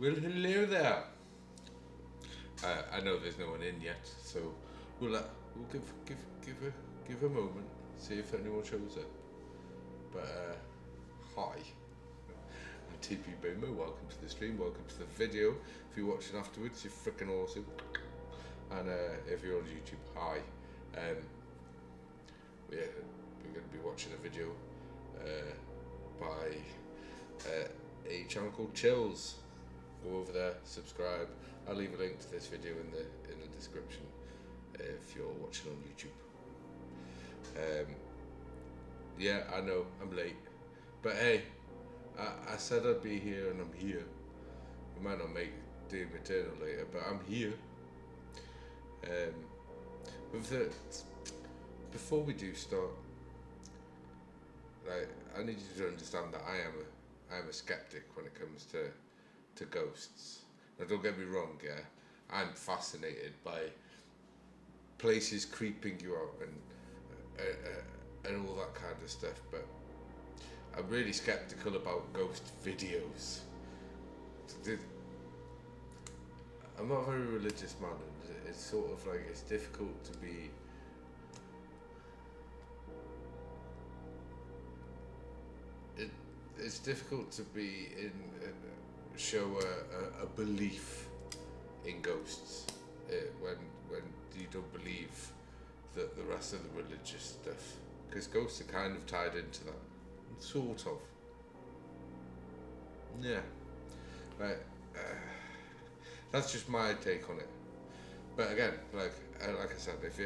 Well, hello there. I know there's no one in yet, so we'll give a moment, see if anyone shows up. But hi, I'm TP Boomer. Welcome to the stream. Welcome to the video. If you're watching afterwards, you're freaking awesome. And if you're on YouTube, hi. We're going to be watching a video by a channel called Chills. Go over there, subscribe. I'll leave a link to this video in the description if you're watching on YouTube. Yeah, I know I'm late, but hey, I said I'd be here and I'm here. I might not make Doom Eternal later, but I'm here. Before we do start, I need you to understand that I am a skeptic when it comes to ghosts. Now, don't get me wrong, yeah, I'm fascinated by places creeping you out and all that kind of stuff, but I'm really skeptical about ghost videos. I'm not a very religious man, and it's sort of like it's difficult to be. It's difficult to be in show a belief in ghosts when you don't believe the rest of the religious stuff, because ghosts are kind of tied into that, sort of. Yeah, right. That's just my take on it. But again, like I said, if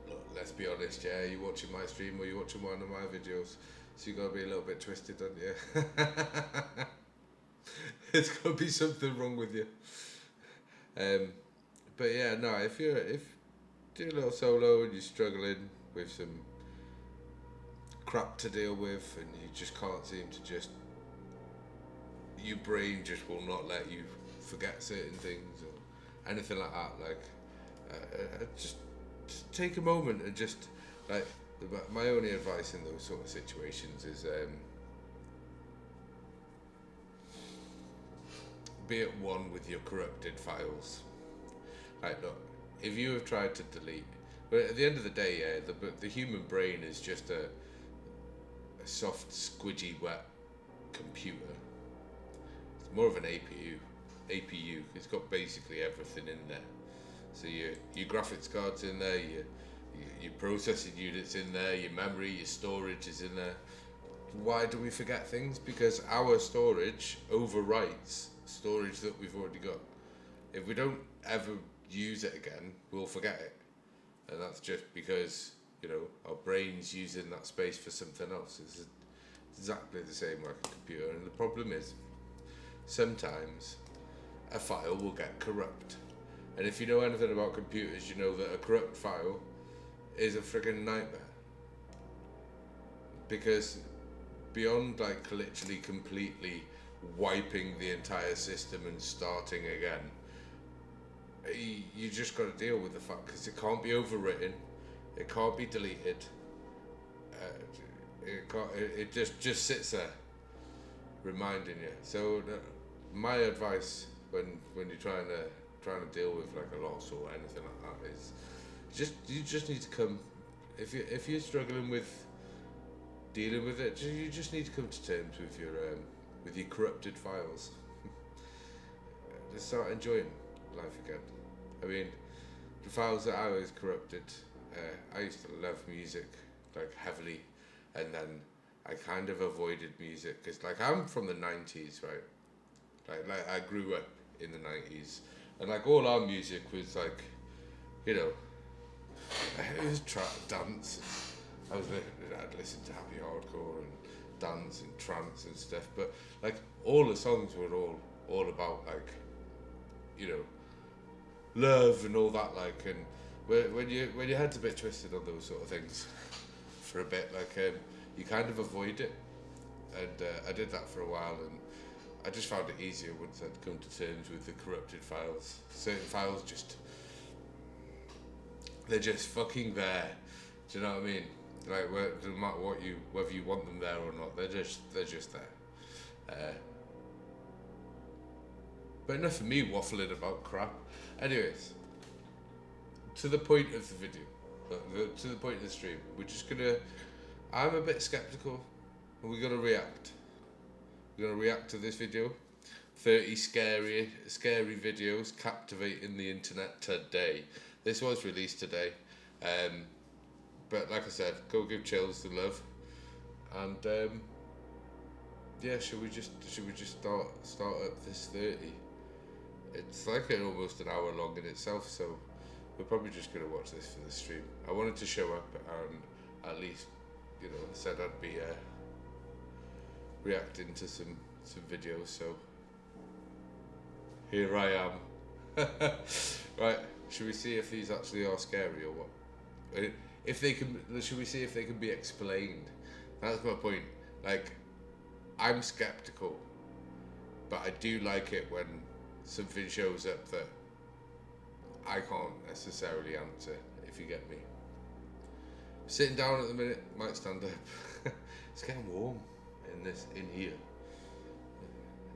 look, let's be honest, yeah, you're watching my stream or you're watching one of my videos, so you gotta be a little bit twisted, don't you? There's gotta be something wrong with you. But yeah, no, if do a little solo and you're struggling with some crap to deal with and you just can't seem to just, your brain just will not let you forget certain things or anything like that, like just take a moment and just, like, my only advice in those sort of situations is be at one with your corrupted files. Like, look, if you have tried to delete, but at the end of the day, yeah, the human brain is just a soft, squidgy, wet computer. It's more of an APU. It's got basically everything in there. So your graphics card's in there, your processing unit's in there, your memory, your storage is in there. Why do we forget things? Because our storage overwrites storage that we've already got. If we don't ever use it again, we'll forget it. And that's just because, you know, our brain's using that space for something else. It's exactly the same like a computer. And the problem is, sometimes a file will get corrupt. And if you know anything about computers, you know that a corrupt file is a friggin' nightmare. Because beyond like literally completely wiping the entire system and starting again, you just got to deal with the fact, because it can't be overwritten, it can't be deleted, it just sits there reminding you. So my advice when you're trying to deal with like a loss or anything like that is you just need to come, if you're struggling with dealing with it, you just need to come to terms with your corrupted files. Just start enjoying life again. I mean, the files that I was corrupted, I used to love music like heavily, and then I kind of avoided music because, like, I'm from the 90s, right? Like I grew up in the 90s, and like all our music was like, you know, it was dance. I'd listen to happy hardcore and dance and trance and stuff, but like all the songs were all about, like, you know, love and all that, like, and when your head's a bit twisted on those sort of things for a bit, like, you kind of avoid it, and I did that for a while, and I just found it easier once I'd come to terms with the corrupted files. Certain files they're just fucking there. Do you know what I mean? Like, no matter whether you want them there or not, they're just there. But enough of me waffling about crap. Anyways, to the point of the video, to the point of the stream, we're just gonna. I'm a bit skeptical, and we're gonna react. We're gonna react to this video. 30 scary videos captivating the internet today. This was released today, but like I said, go give Chills the love, and yeah, should we just start at this 30? It's like almost an hour long in itself, so we're probably just gonna watch this for the stream. I wanted to show up and at least, you know, said I'd be reacting to some videos, so here I am. Right, should we see if these actually are scary or what? If they can, should we see if they can be explained? That's my point. Like, I'm skeptical, but I do like it when something shows up that I can't necessarily answer, if you get me. Sitting down at the minute, might stand up. It's getting warm in here.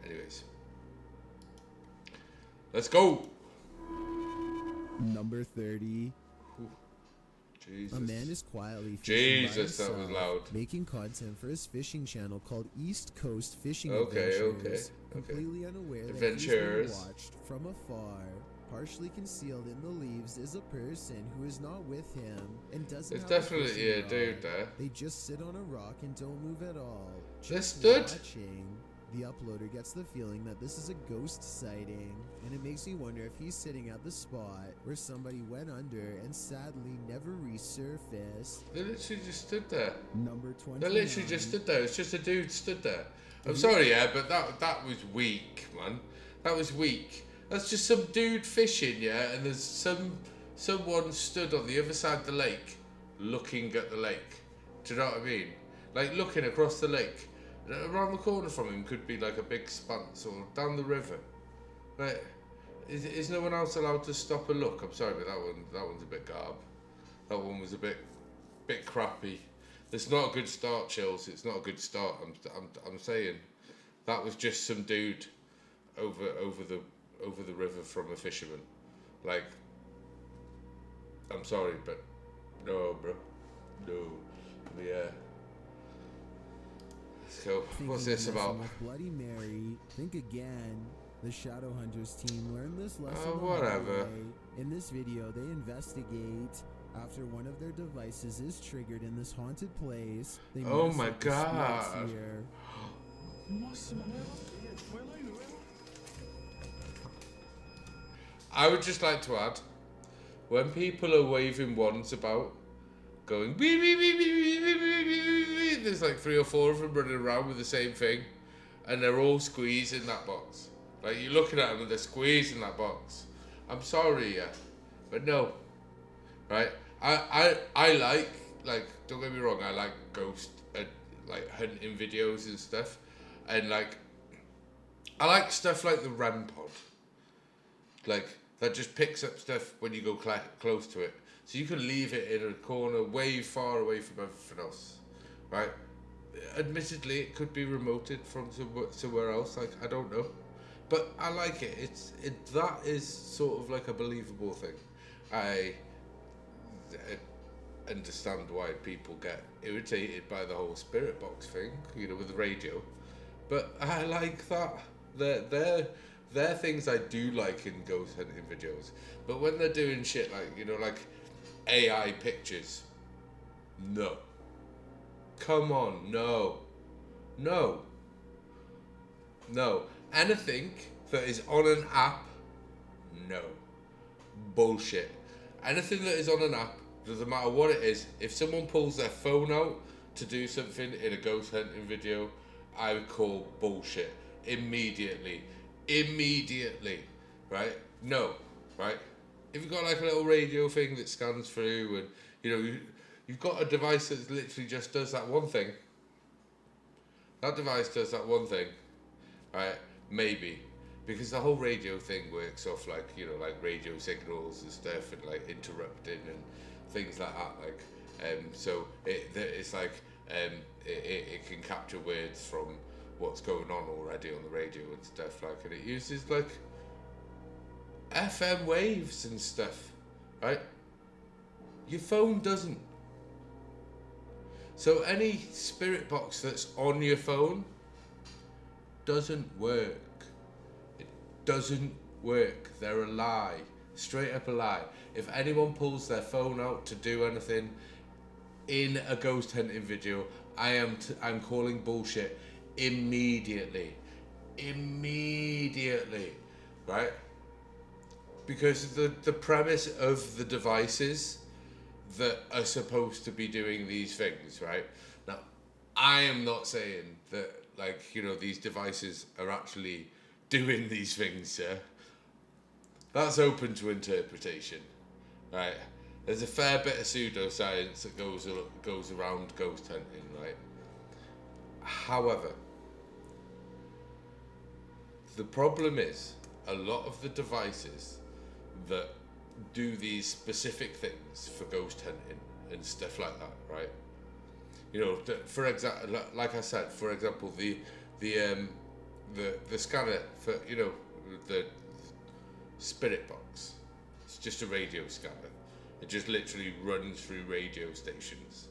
Anyways, let's go. Number 30. Ooh, Jesus. A man is quietly fishing by himself, that was loud. making content for his fishing channel called East Coast Fishing Okay. completely unaware that he's Adventures. being watched from afar. Partially concealed in the leaves is a person who is not with him and doesn't There's have a definitely fishing a rod. dude there. They just sit on a rock and don't move at all. They're Just stood. watching. The uploader gets the feeling that this is a ghost sighting, and it makes me wonder if he's sitting at the spot where somebody went under and sadly never resurfaced. They literally just stood there. Number 20. They literally just stood there. It's just a dude stood there. I'm sorry, yeah, but that was weak, man. That was weak. That's just some dude fishing, yeah, and there's someone stood on the other side of the lake, looking at the lake. Do you know what I mean? Like looking across the lake. Around the corner from him could be like a big expanse, or down the river. Like, is no one else allowed to stop and look? I'm sorry, but that one's a bit garb. That one was a bit crappy. It's not a good start, Chills. It's not a good start. I'm saying that was just some dude over the river from a fisherman. Like, I'm sorry, but no, bro, no. But yeah. So, what's this about? With Bloody Mary, think again. The Shadowhunters team learned this lesson. Whatever. In this video, they investigate. After one of their devices is triggered in this haunted place, they Oh mess my up the God. spirits here. I would just like to add, when people are waving wands about, going wee wee wee wee wee wee wee wee wee, there's like 3 or 4 of them running around with the same thing, and they're all squeezing that box. Like, you're looking at them and they're squeezing that box. I'm sorry, yeah, but no, right? I like, don't get me wrong, I like ghost like hunting videos and stuff, and like I like stuff like the REM pod, like that just picks up stuff when you go close to it, so you can leave it in a corner way far away from everything else, right? Admittedly, it could be remoted from somewhere else, like, I don't know, but I like it. That is sort of like a believable thing. I understand why people get irritated by the whole spirit box thing, you know, with the radio, but I like that. They're things I do like in ghost hunting videos, but when they're doing shit like, you know, like AI pictures, no. Come on, no. Anything that is on an app, no. Bullshit. Anything that is on an app, doesn't matter what it is, if someone pulls their phone out to do something in a ghost hunting video, I would call bullshit. Immediately, right? No, right? If you've got like a little radio thing that scans through, and you know, you've got a device that literally just does that one thing. That device does that one thing, right? Maybe. Because the whole radio thing works off like, you know, like radio signals and stuff, and like interrupting and things like that. Like, So it's like it can capture words from what's going on already on the radio and stuff like, and it uses like FM waves and stuff, right? Your phone doesn't. So any spirit box that's on your phone doesn't work. It doesn't work. They're a lie. Straight up a lie. If anyone pulls their phone out to do anything in a ghost hunting video, I'm calling bullshit immediately. Immediately. Right? Because the premise of the devices that are supposed to be doing these things, right? Now, I am not saying that, like, you know, these devices are actually doing these things, yeah? That's open to interpretation, right? There's a fair bit of pseudoscience that goes around ghost hunting, right? However, the problem is a lot of the devices that do these specific things for ghost hunting and stuff like that, right? You know, for example, like I said, for example, the scanner for, you know, the spirit box. It's just a radio scanner. It just literally runs through radio stations,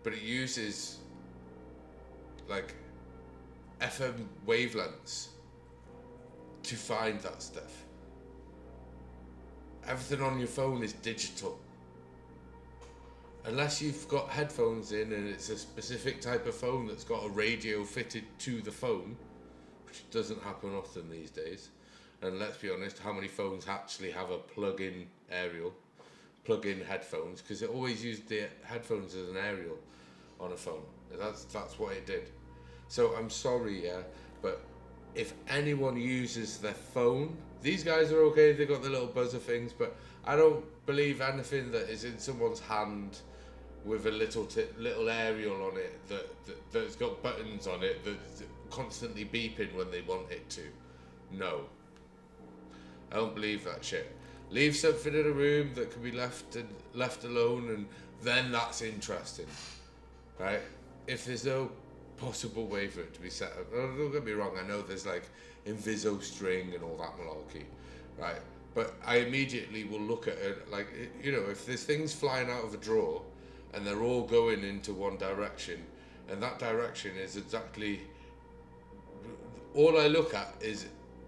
but it uses like FM wavelengths to find that stuff. Everything on your phone is digital. Unless you've got headphones in and it's a specific type of phone that's got a radio fitted to the phone, which doesn't happen often these days. And let's be honest, how many phones actually have a plug-in headphones? Because it always used the headphones as an aerial on a phone. That's what it did. So I'm sorry, yeah, but if anyone uses their phone, these guys are okay, they got the little buzzer things, but I don't believe anything that is in someone's hand with a little aerial on it that's got buttons on it that's constantly beeping when they want it to. No. I don't believe that shit. Leave something in a room that can be left alone, and then that's interesting, right? If there's no possible way for it to be set up, don't get me wrong, I know there's like Inviso string and all that malarkey, right? But I immediately will look at it like, you know, if there's things flying out of a drawer and they're all going into one direction, and that direction is exactly, all I look at is,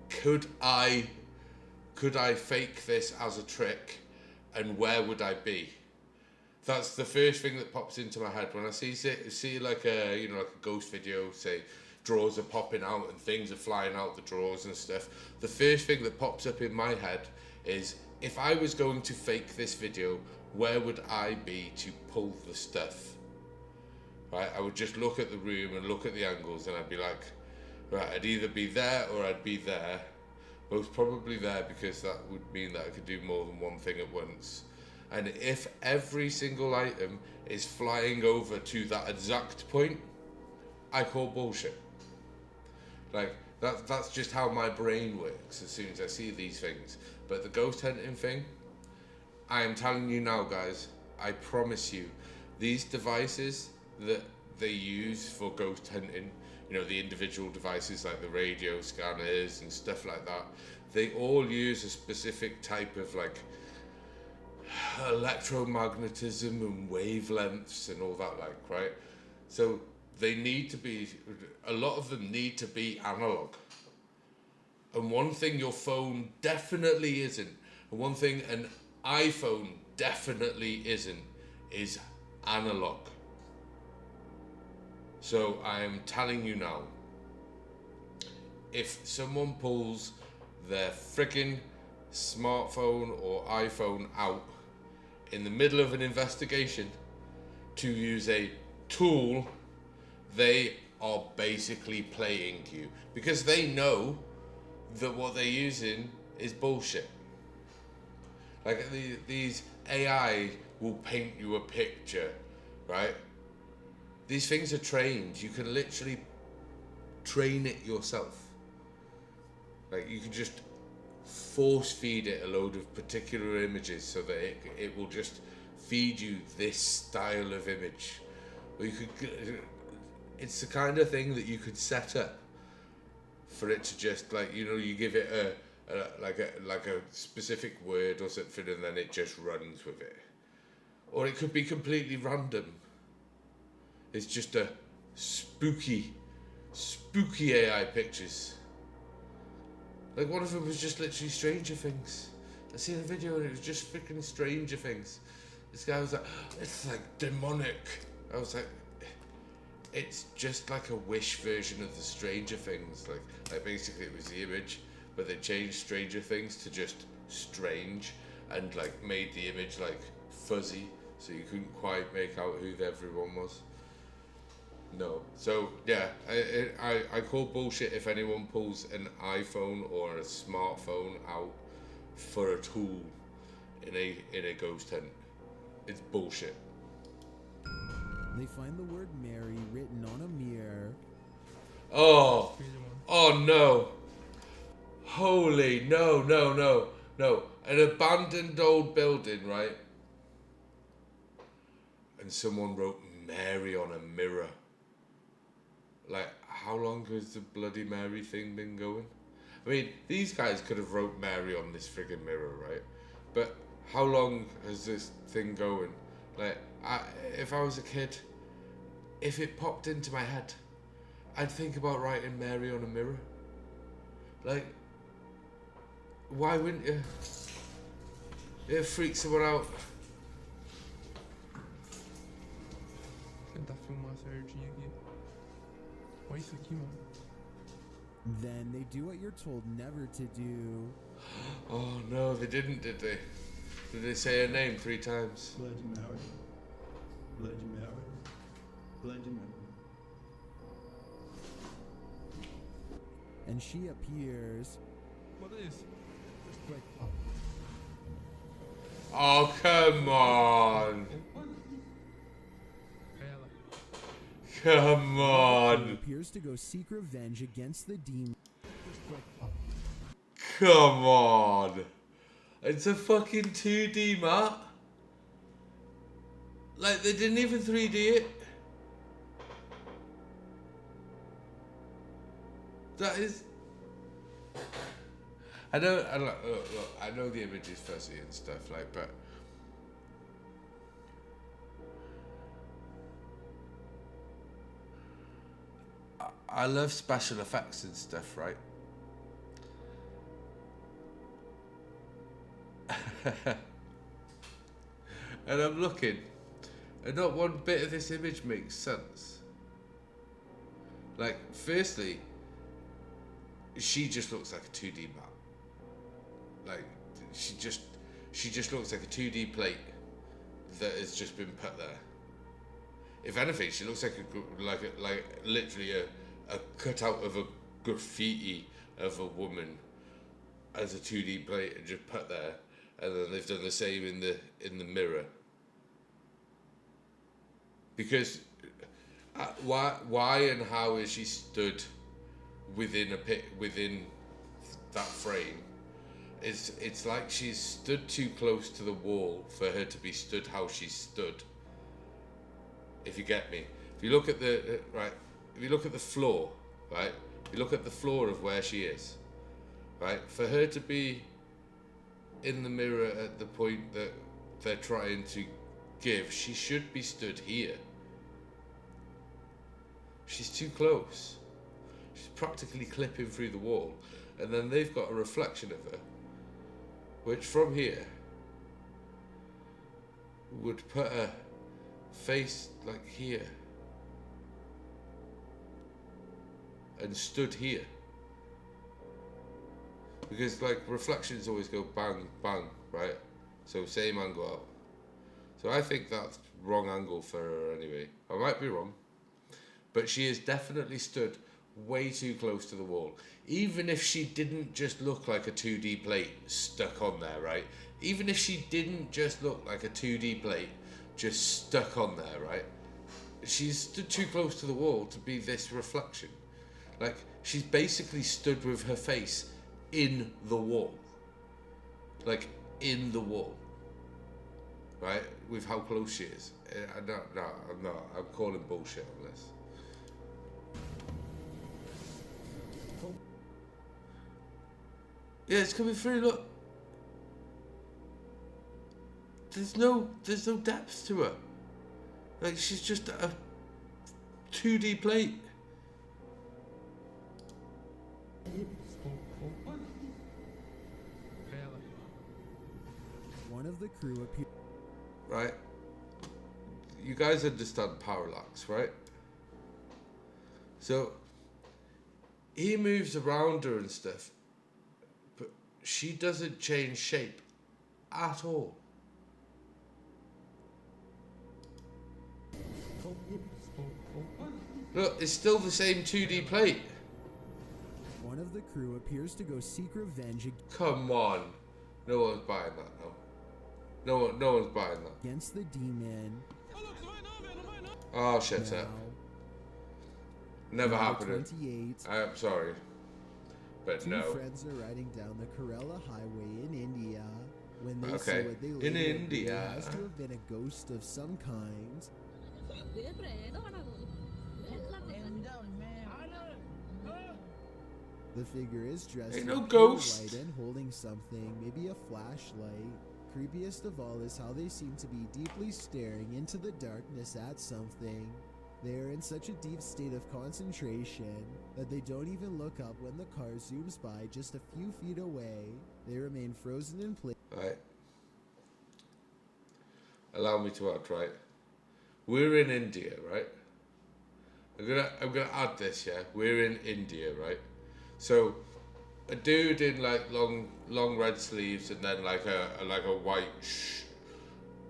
could I fake this as a trick, and where would I be? That's the first thing that pops into my head when I see like a, you know, like a ghost video, say drawers are popping out and things are flying out the drawers and stuff. The first thing that pops up in my head is, if I was going to fake this video, where would I be to pull the stuff? Right? I would just look at the room and look at the angles, and I'd be like, right, I'd either be there or I'd be there. Most probably there, because that would mean that I could do more than one thing at once. And if every single item is flying over to that exact point, I call bullshit. Like, that's just how my brain works as soon as I see these things. But the ghost hunting thing, I am telling you now, guys, I promise you, these devices that they use for ghost hunting, you know, the individual devices like the radio scanners and stuff like that, they all use a specific type of like electromagnetism and wavelengths and all that, like, right? So they need to be, a lot of them need to be analog. And one thing your phone definitely isn't, and one thing an iPhone definitely isn't, is analog. So I am telling you now, if someone pulls their friggin' smartphone or iPhone out in the middle of an investigation to use a tool, they are basically playing you, because they know that what they're using is bullshit. Like these AI will paint you a picture, right? These things are trained. You can literally train it yourself. Like, you can just force feed it a load of particular images so that it will just feed you this style of image. Or you could, it's the kind of thing that you could set up for it to just like, you know, you give it a specific word or something, and then it just runs with it. Or it could be completely random. It's just a spooky AI pictures. Like one of them was just literally Stranger Things. I seen a video and it was just freaking Stranger Things. This guy was like, it's like demonic. I was like, it's just like a Wish version of the Stranger Things. Like basically it was the image, but they changed Stranger Things to just strange and like made the image like fuzzy, so you couldn't quite make out who everyone was. No. So yeah, I call bullshit if anyone pulls an iPhone or a smartphone out for a tool in a ghost hunt. It's bullshit. They find the word Mary written on a mirror. Oh no. Holy no. An abandoned old building, right? And someone wrote Mary on a mirror. Like, how long has the Bloody Mary thing been going? I mean, these guys could have wrote Mary on this friggin' mirror, right? But how long has this thing going? Like, if I was a kid, if it popped into my head, I'd think about writing Mary on a mirror. Like, why wouldn't you? It freaks someone out. Tentar filmar certinho aqui. Olha isso aqui, mano. Then they do what you're told never to do. Oh no, they didn't, did they? Did they say her name 3 times? Bloody Mary. Bloody Mary. Bloody Mary. And she appears. What is? Just like Oh, come on. É ela. Come Who on. appears to go seek revenge against the demon. Come on. It's a fucking 2D, Matt. Like, they didn't even 3D it. That is... I know, look, I know the image is fuzzy and stuff, like, but... I love special effects and stuff, right? And I'm looking, and not one bit of this image makes sense. Like, firstly, she just looks like a 2D map. Like, she just looks like a 2D plate that has just been put there. If anything, she looks like literally a cutout of a graffiti of a woman as a 2D plate and just put there, and then they've done the same in the mirror. Because why and how is she stood within that frame? It's like she's stood too close to the wall for her to be stood how she stood. If you get me, if you look at the floor, right? If you look at the floor of where she is, right? For her to be in the mirror at the point that they're trying to give, she should be stood here. She's too close. She's practically clipping through the wall, and then they've got a reflection of her, which from here would put her face like here and stood here, because like reflections always go bang bang, right? So same angle up. So I think that's wrong angle for her anyway. I might be wrong, but she is definitely stood way too close to the wall. Even if she didn't just look like a 2D plate stuck on there, right? Even if she didn't just look like a 2D plate just stuck on there, right? She's stood too close to the wall to be this reflection. Like, she's basically stood with her face in the wall. Like, in the wall. right? With how close she is. No, I'm not. I'm calling bullshit on this. Yeah, it's coming through. Look, there's no depth to her. Like she's just a 2D plate. One of the crew appeared. Right. You guys understand parallax, right? So he moves around her and stuff, but she doesn't change shape at all. Look, it's still the same 2D plate. One of the crew appears to go seek revenge Come on. No one's buying that now. No one's buying that. against the demon. Oh, shut Now, up. Never number happened. 28. I'm sorry. But Two no. friends are riding down the Kerala highway in India when they see Okay. what they In later agree India. has to have been a ghost of some kind. The figure is dressed Ain't in no pure ghost. white and holding something, maybe a flashlight. Creepiest of all is how they seem to be deeply staring into the darkness at something. They are in such a deep state of concentration that they don't even look up when the car zooms by just a few feet away. They remain frozen in place. Right. Allow me to add, right? We're in India, right? I'm gonna add this, yeah. We're in India, right? So a dude in like long red sleeves and then like a white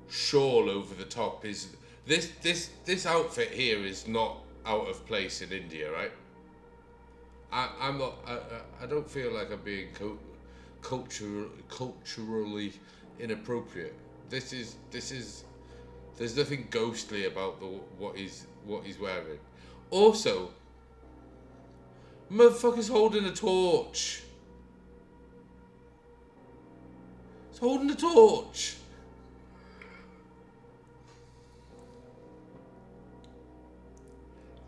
shawl over the top is this outfit here is not out of place in India, right? I'm not. I don't feel like I'm being culturally inappropriate. This is. There's nothing ghostly about what he's wearing. Also, motherfucker's holding a torch. He's holding a torch.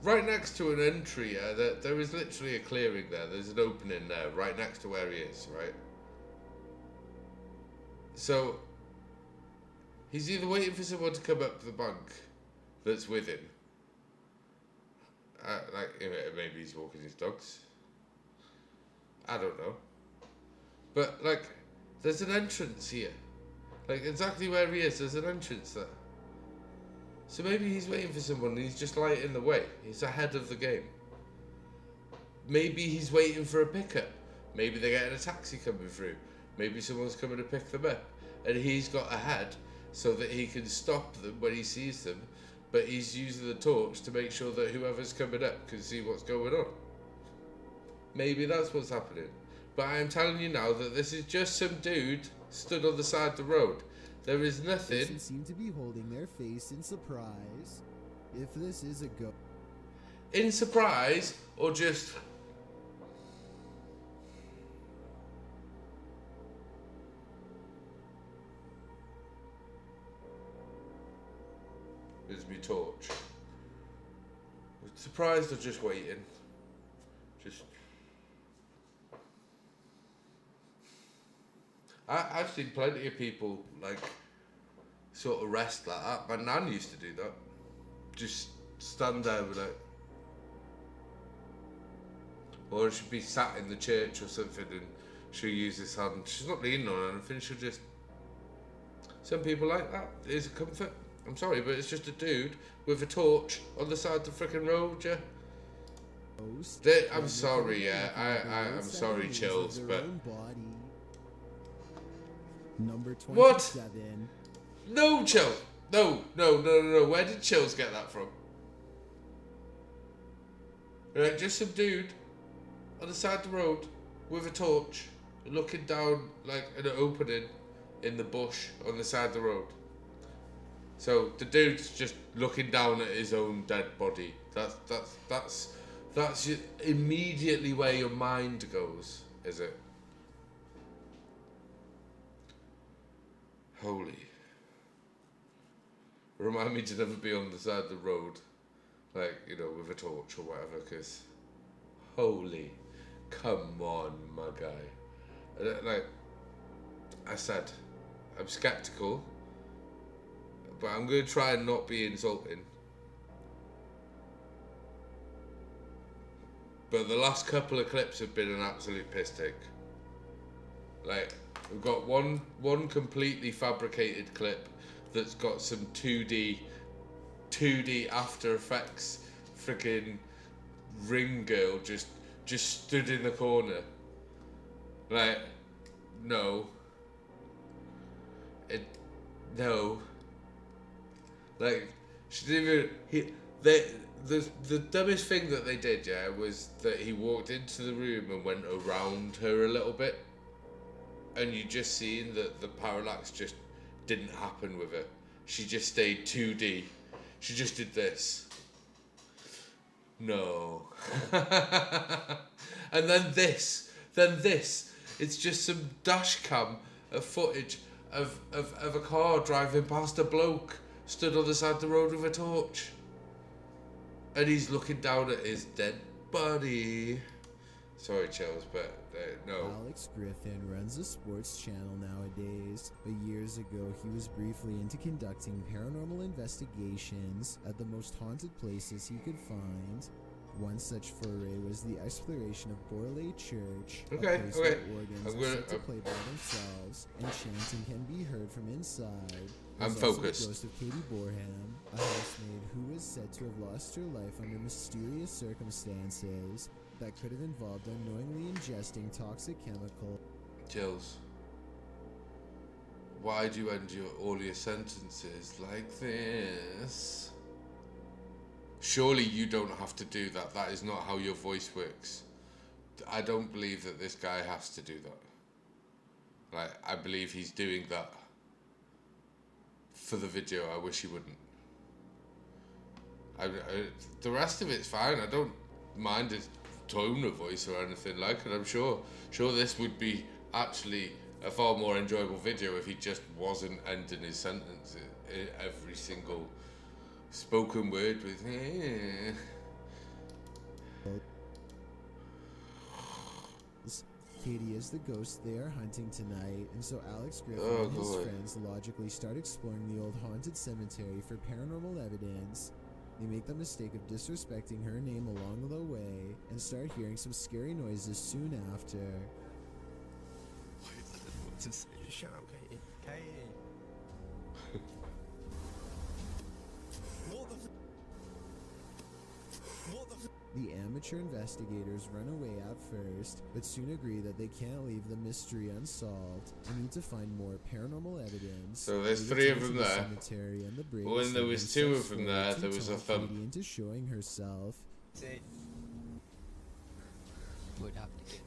Right next to an entry, there is literally a clearing there. There's an opening there, right next to where he is, right? So, he's either waiting for someone to come up to the bank that's with him. Maybe he's walking his dogs. I don't know. But, like, there's an entrance here. Like, exactly where he is, there's an entrance there. So maybe he's waiting for someone and he's just lighting the way. He's ahead of the game. Maybe he's waiting for a pickup. Maybe they're getting a taxi coming through. Maybe someone's coming to pick them up. And he's got ahead so that he can stop them when he sees them. But he's using the torch to make sure that whoever's coming up can see what's going on. Maybe that's what's happening. But I am telling you now that this is just some dude stood on the side of the road. There is nothing. They seem to be holding their face in surprise. If this is a ghost. In surprise or just. There's me torch. Surprised or just waiting? Just. I've seen plenty of people like sort of rest like that. My nan used to do that. Just stand there with like, or she'd be sat in the church or something and she'll use this hand. She's not leaning on anything. She'll just. Some people like that. It's a comfort. I'm sorry, but it's just a dude with a torch on the side of the frickin' road, yeah. I'm sorry, yeah. I'm sorry, Chills, but. Number 27. What? No, Chill. No. Where did Chills get that from? Right, just some dude on the side of the road with a torch looking down like an opening in the bush on the side of the road. So the dude's just looking down at his own dead body. That's immediately where your mind goes, is it? remind me to never be on the side of the road, like, you know, with a torch or whatever, because holy, come on, my guy. Like I said, I'm skeptical, but I'm going to try and not be insulting. But the last couple of clips have been an absolute piss take. Like, we've got one completely fabricated clip that's got some 2D After Effects freaking ring girl just stood in the corner. Like, no. No. Like, she didn't even... The dumbest thing that they did, yeah, was that he walked into the room and went around her a little bit. And you just seen that the parallax just didn't happen with her. She just stayed 2D. She just did this. No. And then this. It's just some dash cam of footage of a car driving past a bloke stood on the side of the road with a torch. And he's looking down at his dead body. Sorry, Chills, but no. Alex Griffin runs a sports channel nowadays, but years ago he was briefly into conducting paranormal investigations at the most haunted places he could find. One such foray was the exploration of Borley Church, a place where organs are said to play by themselves, and chanting can be heard from inside. I'm focused. The ghost of Katie Borham, a housemaid who is said to have lost her life under mysterious circumstances that could have involved unknowingly ingesting toxic chemical. Chills. Why do you end all your sentences like this? Surely you don't have to do that. That is not how your voice works. I don't believe that this guy has to do that. Like, I believe he's doing that for the video. I wish he wouldn't. The rest of it's fine. I don't mind his tone of voice or anything like it. I'm sure this would be actually a far more enjoyable video if he just wasn't ending his sentence every single spoken word with Katie is the ghost they are hunting tonight, and so Alex Griffin and his friends logically start exploring the old haunted cemetery for paranormal evidence. They make the mistake of disrespecting her name along the way and start hearing some scary noises soon after. Shut up, Katie. Katie. The amateur investigators run away at first, but soon agree that they can't leave the mystery unsolved and need to find more paranormal evidence. So there's 3 of them there. When there was 2 of them there was a thumb. Into showing herself. Would have to get.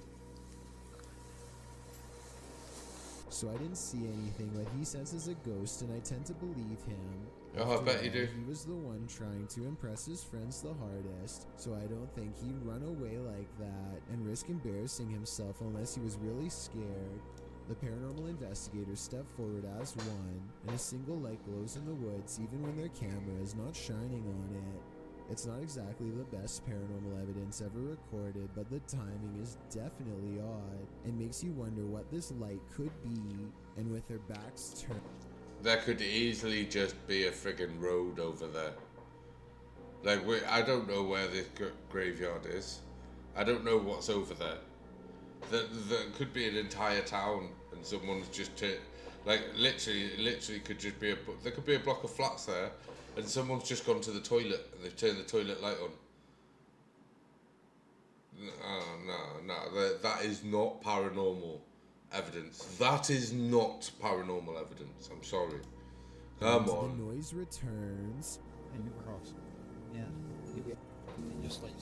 So I didn't see anything that he says is a ghost, and I tend to believe him. Oh, I bet you do. He was the one trying to impress his friends the hardest, so I don't think he'd run away like that and risk embarrassing himself unless he was really scared. The paranormal investigators step forward as one, and a single light glows in the woods even when their camera is not shining on it. It's not exactly the best paranormal evidence ever recorded, but the timing is definitely odd and makes you wonder what this light could be. And with their backs turned, there could easily just be a friggin' road over there. Like, I don't know where this graveyard is. I don't know what's over there. There could be an entire town, and someone's just like literally could just be there could be a block of flats there. And someone's just gone to the toilet and they've turned the toilet light on. No, that is not paranormal evidence. That is not paranormal evidence. I'm sorry. Come on. The noise returns. And you cross. Yeah. And just like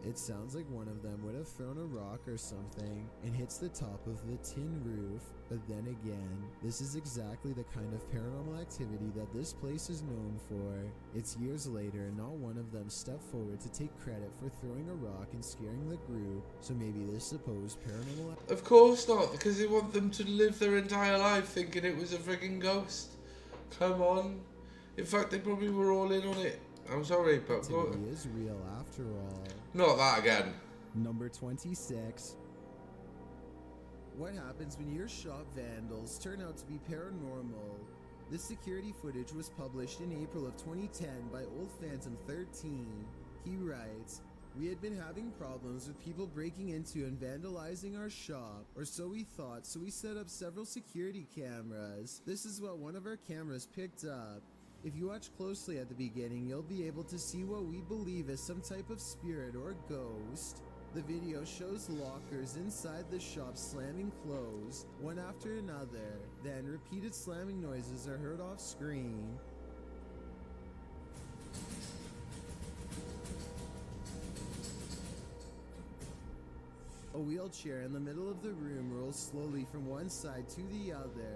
It sounds like one of them would have thrown a rock or something and hits the top of the tin roof, but then again, this is exactly the kind of paranormal activity that this place is known for. It's years later and not one of them stepped forward to take credit for throwing a rock and scaring the group, so maybe this supposed paranormal... Of course not, because they want them to live their entire life thinking it was a friggin' ghost. Come on. In fact, they probably were all in on it. I'm sorry, but Activity is real after all. not that again. Number 26. What happens when your shop vandals turn out to be paranormal? This security footage was published in April of 2010 by Old Phantom 13. He writes, "We had been having problems with people breaking into and vandalizing our shop, or so we thought, so we set up several security cameras. This is what one of our cameras picked up. If you watch closely at the beginning, you'll be able to see what we believe is some type of spirit or ghost. The video shows lockers inside the shop slamming closed, one after another. Then repeated slamming noises are heard off screen. A wheelchair in the middle of the room rolls slowly from one side to the other.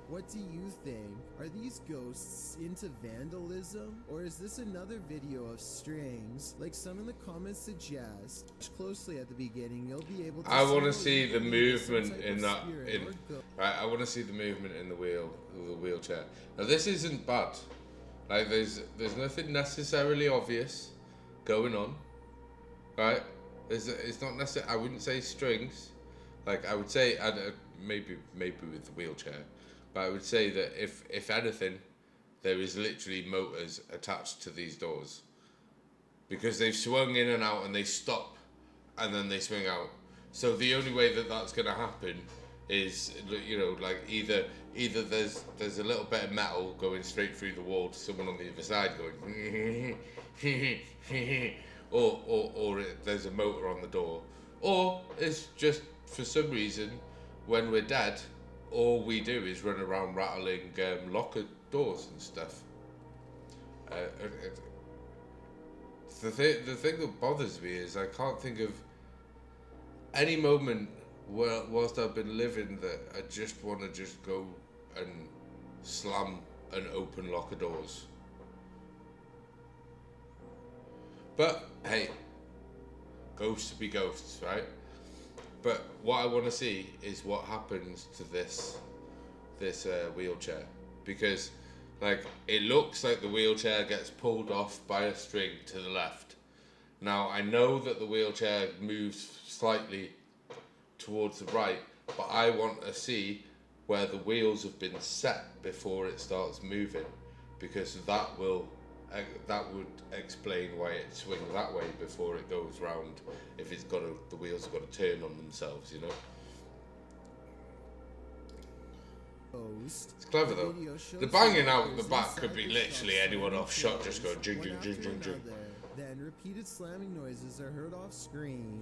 What do you think? Are these ghosts into vandalism? Or is this another video of strings, like some in the comments suggest? Watch closely at the beginning, you'll be able to I want to what see we the believe is some movement type in of that. spirit or ghost. Right, I want to see the movement in the wheelchair. Now this isn't bad. Like there's nothing necessarily obvious going on. Right? It's not necessarily. I wouldn't say strings. Like I would say, maybe with the wheelchair. But I would say that if anything, there is literally motors attached to these doors. Because they've swung in and out and they stop and then they swing out. So the only way that that's going to happen is, you know, like either there's a little bit of metal going straight through the wall to someone on the other side going or there's a motor on the door. Or it's just for some reason when we're dead, all we do is run around rattling locker doors and stuff. The thing that bothers me is I can't think of any moment whilst I've been living that I just want to just go and slam and open locker doors. But hey, ghosts be ghosts, right? But what I want to see is what happens to this wheelchair, because like it looks like the wheelchair gets pulled off by a string to the left. Now I know that the wheelchair moves slightly towards the right, but I want to see where the wheels have been set before it starts moving, because that would explain why it swings that way before it goes round. If the wheels have got to turn on themselves, you know. It's clever though. The banging out the back could be literally anyone off shot just going jing jing jing jing jing. Then repeated slamming noises are heard off screen.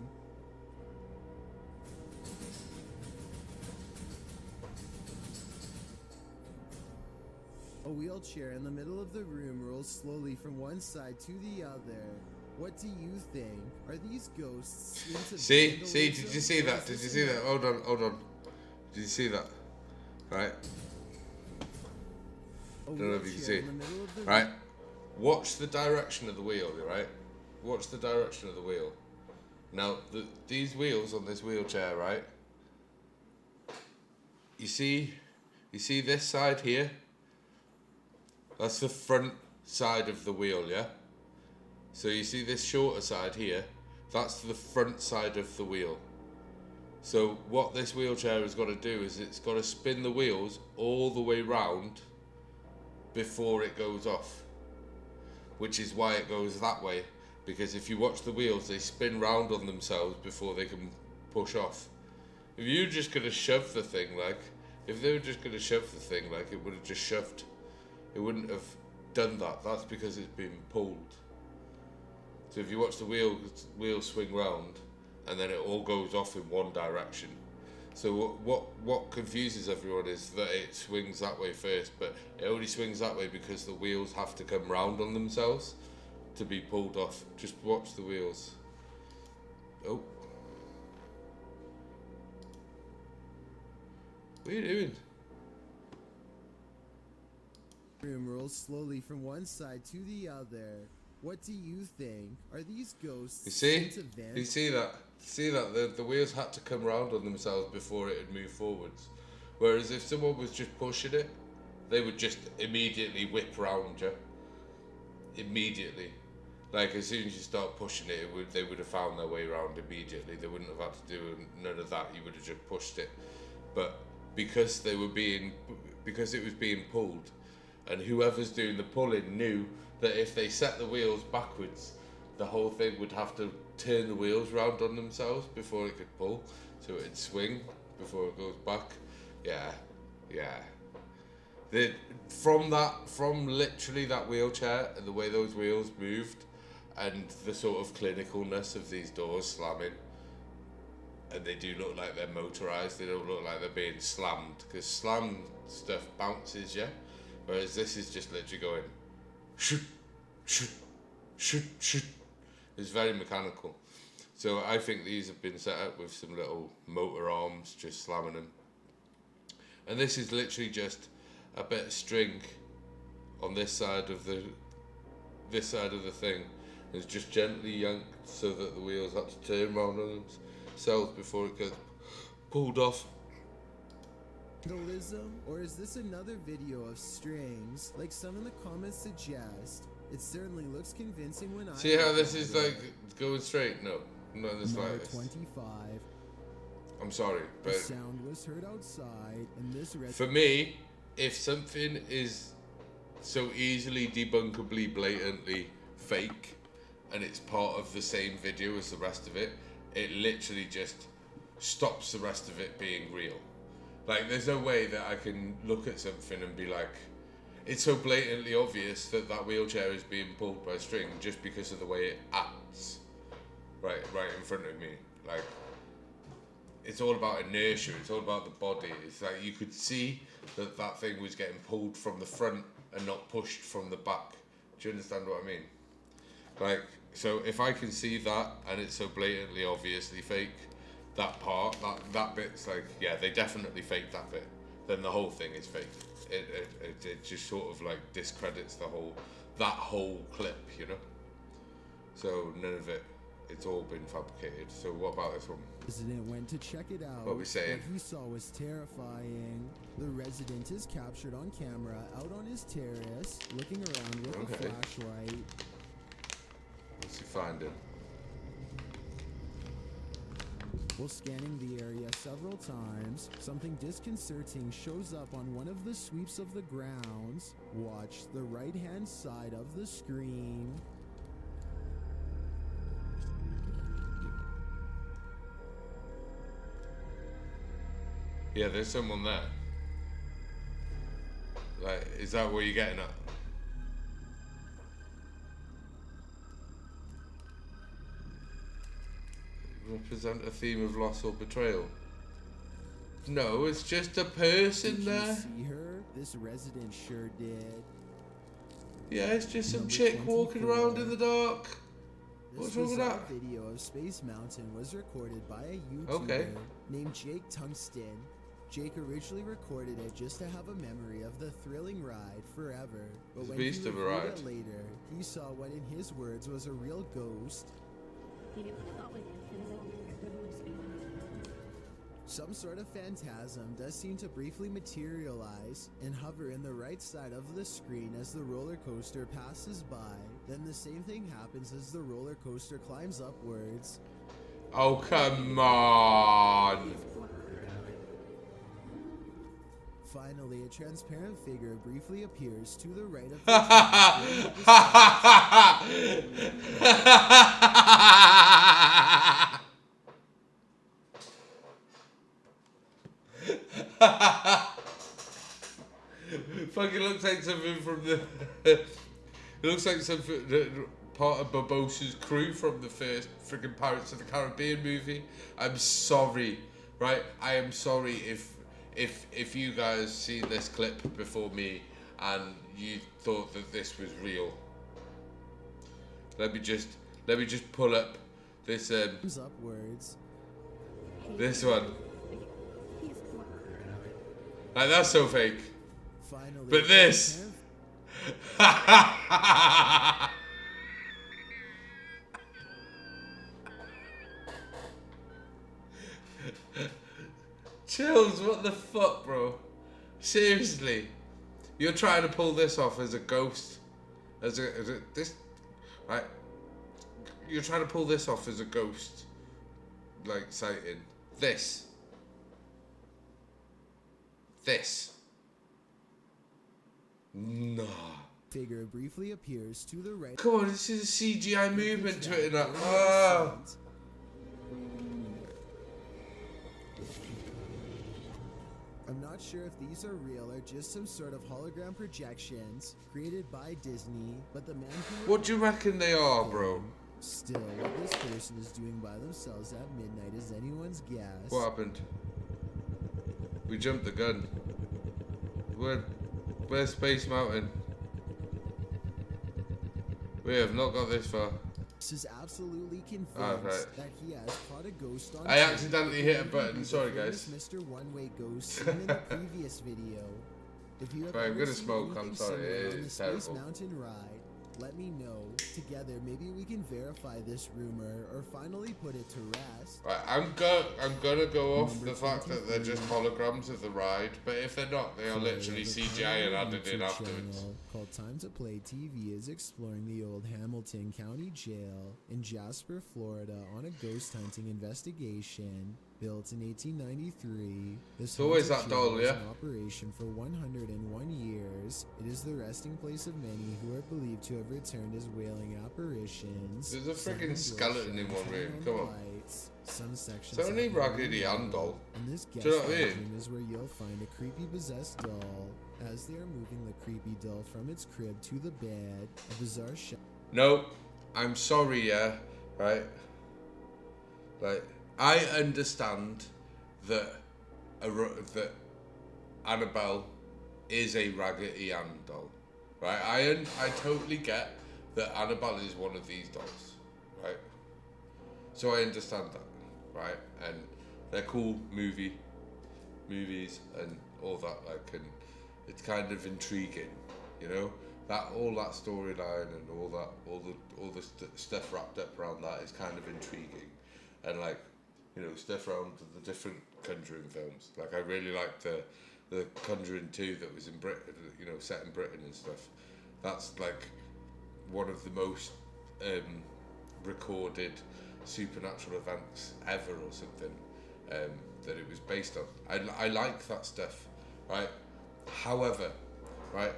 A wheelchair in the middle of the room rolls slowly from one side to the other. What do you think? Are these ghosts into See, vandalism? did you see that? Did you see that? Hold on. Did you see that? Right. A Don't know if you can wheelchair see. in the middle of the Right. Watch the direction of the wheel, right? Watch the direction of the wheel. Now, these wheels on this wheelchair, right? You see this side here? That's the front side of the wheel, yeah? So you see this shorter side here? That's the front side of the wheel. So what this wheelchair has got to do is it's got to spin the wheels all the way round before it goes off. Which is why it goes that way. Because if you watch the wheels, they spin round on themselves before they can push off. If you were just going to shove the thing, if they were just going to shove the thing, it would have just shoved. It wouldn't have done that. That's because it's been pulled. So if you watch the wheel swing round, and then it all goes off in one direction. So what confuses everyone is that it swings that way first, but it only swings that way because the wheels have to come round on themselves to be pulled off. Just watch the wheels. Oh. What are you doing? room rolls slowly from one side to the other. What do you think? Are these ghosts You see? into You see that? See that? The wheels had to come round on themselves before it would move forwards. Whereas if someone was just pushing it, they would just immediately whip round, yeah? immediately. Like as soon as you start pushing it, they would have found their way around immediately. They wouldn't have had to do none of that. You would have just pushed it. But because it was being pulled, and whoever's doing the pulling knew that if they set the wheels backwards, the whole thing would have to turn the wheels round on themselves before it could pull, so it'd swing before it goes back. Yeah. From literally that wheelchair and the way those wheels moved, and the sort of clinicalness of these doors slamming, and they do look like they're motorized. They don't look like they're being slammed, because slammed stuff bounces, yeah. Whereas this is just literally going, shoot, shoot, shoot, shoot. It's very mechanical. So I think these have been set up with some little motor arms just slamming them. And this is literally just a bit of string on this side of the thing. It's just gently yanked so that the wheels have to turn round on themselves before it gets pulled off. Vandalism? Or is this another video of strings, like some in the comments suggest? It certainly looks convincing when I see how this is like going straight? No, not in the Number slightest. 25. I'm sorry, The but sound was heard outside, and this for me, if something is so easily debunkably blatantly fake and it's part of the same video as the rest of it, it literally just stops the rest of it being real. Like there's no way that I can look at something and be like, it's so blatantly obvious that that wheelchair is being pulled by string just because of the way it acts right in front of me. Like, it's all about inertia, it's all about the body. It's like you could see that that thing was getting pulled from the front and not pushed from the back. Do you understand what I mean? Like, so if I can see that and it's so blatantly obviously fake, that part, that bit's like, yeah, they definitely faked that bit, then the whole thing is fake. It just sort of like discredits that whole clip, you know? So none of it, it's all been fabricated. So what about this one? resident went to check it out. What we saying? What he saw was terrifying. The resident is captured on camera out on his terrace, looking around with a Okay. flashlight. What's he finding? While scanning the area several times, something disconcerting shows up on one of the sweeps of the grounds. Watch the right-hand side of the screen. Yeah, there's someone there. Like, is that what you're getting at? Represent a theme of loss or betrayal? No, it's just a person Did there. you see her? This resident sure did. Yeah, it's just some Number chick walking 24. around in the dark. This What's wrong with bizarre that? video of Space Mountain was recorded by a YouTuber Okay. named Jake Tungsten. Jake originally recorded it just to have a memory of the thrilling ride forever. But It's a when beast he of a reviewed ride. it later, he saw what in his words was a real ghost. Some sort of phantasm does seem to briefly materialize and hover in the right side of the screen as the roller coaster passes by. Then the same thing happens as the roller coaster climbs upwards. Oh, come on. Finally, a transparent figure briefly appears to the right of the Fucking looks like something from the. It looks like something part of Barbossa's crew from the first freaking Pirates of the Caribbean movie. I'm sorry, right? I am sorry if you guys seen this clip before me and you thought that this was real. Let me just pull up this upwards. this one. Like, that's so fake. Finally, But this. Chills, what the fuck, bro? Seriously? You're trying to pull this off as a ghost as a this, right? You're trying to pull this off as a ghost, like sighting. This. Nah. Figure briefly appears to the right. Come on, this is a CGI movement to it. Ah. I'm not sure if these are real or just some sort of hologram projections created by Disney, but the man who... What do you reckon they are, bro? Still, what this person is doing by themselves at midnight is anyone's guess. What happened? We jumped the gun. Where's Space Mountain? We have not got this far. This is absolutely convinced right. that he has caught a ghost on I tape. accidentally hit a button. Sorry, Famous guys. Mr. One-Way Ghost seen in the previous video. If you have Right, I'm ever gonna seen smoke, I'm anything sorry, similar it on the is Space terrible. Mountain ride, let me know. Together, maybe we can verify this rumor or finally put it to rest. Right, I'm gonna go off Number the fact that they're just 23. holograms of the ride, but if they're not, they are literally CGI and added in YouTube afterwards. channel called Time to Play TV is exploring the old Hamilton County Jail in Jasper, Florida on a ghost hunting investigation. Built in 1893, this So always haunted that jail doll, was yeah? in operation for 101 years. It is the resting place of many who are believed to have returned as wailing apparitions. There's a Some freaking doors skeleton in shine one room, on come the on. lights. Some sections So only have Raggedy no Ann doll. And this Do guest you know what I mean? bedroom is where you'll find a creepy possessed doll. As they are moving the creepy doll from its crib to the bed, a bizarre shot. No, I'm sorry, yeah, right? Like, I understand that that Annabelle is a Raggedy Ann doll, right? I totally get that Annabelle is one of these dolls, right? So I understand that, right? And they're cool movies and all that, like, and it's kind of intriguing, you know? All that storyline and all the stuff wrapped up around that is kind of intriguing, and like, you know, stuff around the different Conjuring films. Like, I really liked the Conjuring 2 that was in Britain, you know, set in Britain and stuff. That's like one of the most recorded supernatural events ever, or something, that it was based on. I like that stuff, right? However, right,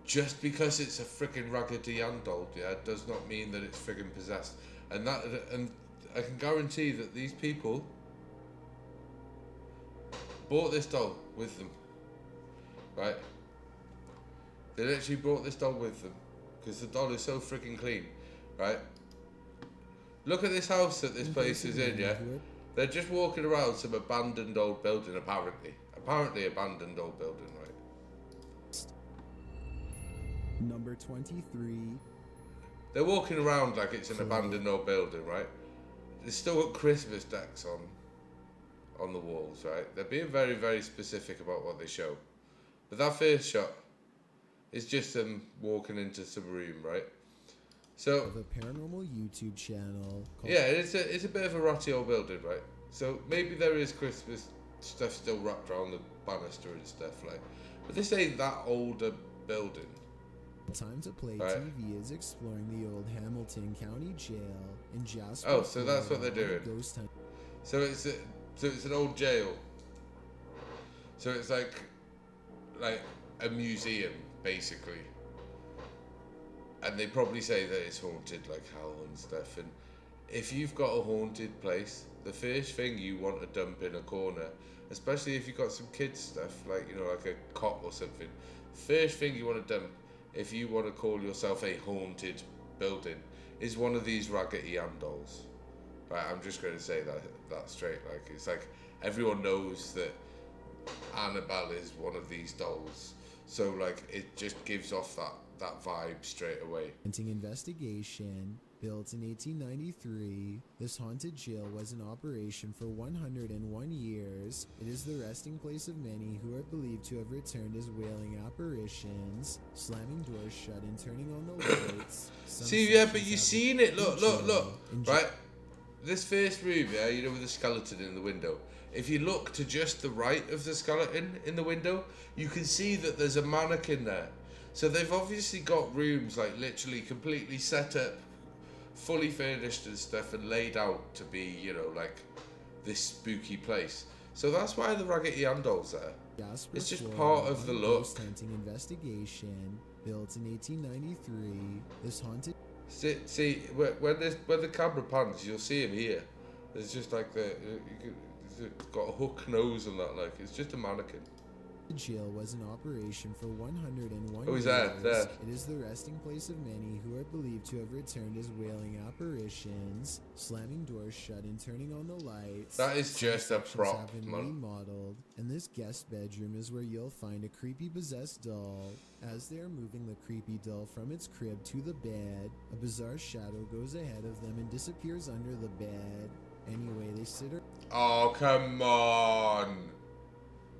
just because it's a freaking Raggedy Ann doll, yeah, does not mean that it's freaking possessed. And I can guarantee that these people bought this doll with them, right? They literally brought this doll with them because the doll is so freaking clean, right? Look at this house that this place is in, yeah? They're just walking around some abandoned old building, apparently abandoned old building, right? Number 23. They're walking around like it's an abandoned old building, right? They've still got Christmas decks on the walls, right? They're being very, very specific about what they show. But that first shot is just them walking into some room, right? So Of a paranormal YouTube channel called yeah, it's a bit of a rotty old building, right? So maybe there is Christmas stuff still wrapped around the banister and stuff, like. But this ain't that older building. Time to Play Right. TV is exploring the old Hamilton County Jail in Jasper. Oh, so that's what Florida they're on a doing. Ghost hunt. So it's an old jail. So it's like a museum, basically. And they probably say that it's haunted like hell and stuff. And if you've got a haunted place, the first thing you want to dump in a corner, especially if you've got some kids stuff, like, you know, like a cot or something, first thing you want to dump, if you want to call yourself a haunted building, is one of these Raggedy Ann dolls. Right, I'm just going to say that straight. Like, it's like everyone knows that Annabelle is one of these dolls, so like it just gives off that vibe straight away. Hunting investigation. Built in 1893, this haunted jail was in operation for 101 years. It is the resting place of many who are believed to have returned as wailing apparitions, slamming doors shut and turning on the lights. Some See, yeah, but sections you've have seen it. Look, in right? This first room, yeah, you know, with the skeleton in the window. If you look to just the right of the skeleton in the window, you can see that there's a mannequin there. So they've obviously got rooms like literally completely set up, fully furnished and stuff, and laid out to be, you know, like this spooky place. So that's why the Raggedy Ann doll's there. Jasper, It's just Florida, part of the on a look. ghost hunting investigation. Built in 1893, this haunted See, when the camera pans, you'll see him here. There's just like it's got a hook nose and that, like it's just a mannequin. jail was in operation for 101 Oh, he's years. there. It is the resting place of many who are believed to have returned as wailing apparitions, slamming doors shut and turning on the lights. That is just a Sections prop, have been man. remodeled, and this guest bedroom is where you'll find a creepy possessed doll. As they are moving the creepy doll from its crib to the bed, a bizarre shadow goes ahead of them and disappears under the bed. Anyway, they sit Oh, come on.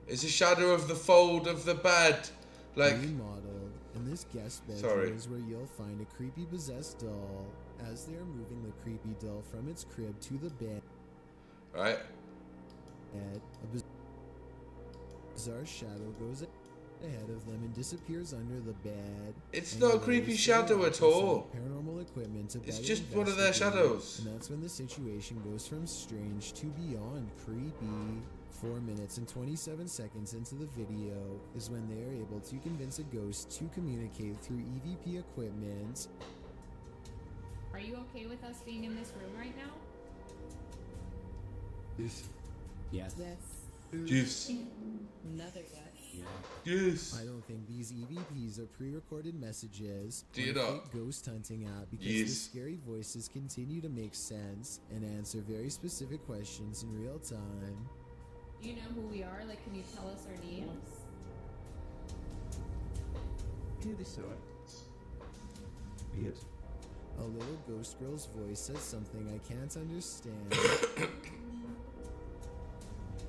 It's a shadow of the fold of the bed. Like, remodeled, and this guest bedroom Sorry. is where you'll find a creepy possessed doll. As they are moving the creepy doll from its crib to the bed, right? a bizarre shadow goes ahead of them and disappears under the bed. It's not a creepy shadow at all. Paranormal equipment to It's better just one of their investigate, shadows. and that's when the situation goes from strange to beyond creepy. 4 minutes and 27 seconds into the video is when they are able to convince a ghost to communicate through EVP equipment. Are you okay with us being in this room right now? Yes. Yes. Yes. Another yes. Yeah. Yes. I don't think these EVPs are pre-recorded messages Do you on a not? fake ghost hunting app, because the Yes. scary voices continue to make sense and answer very specific questions in real time. Do you know who we are? Like, can you tell us our names? Yeah, this alright. Yes. A little ghost girl's voice says something I can't understand.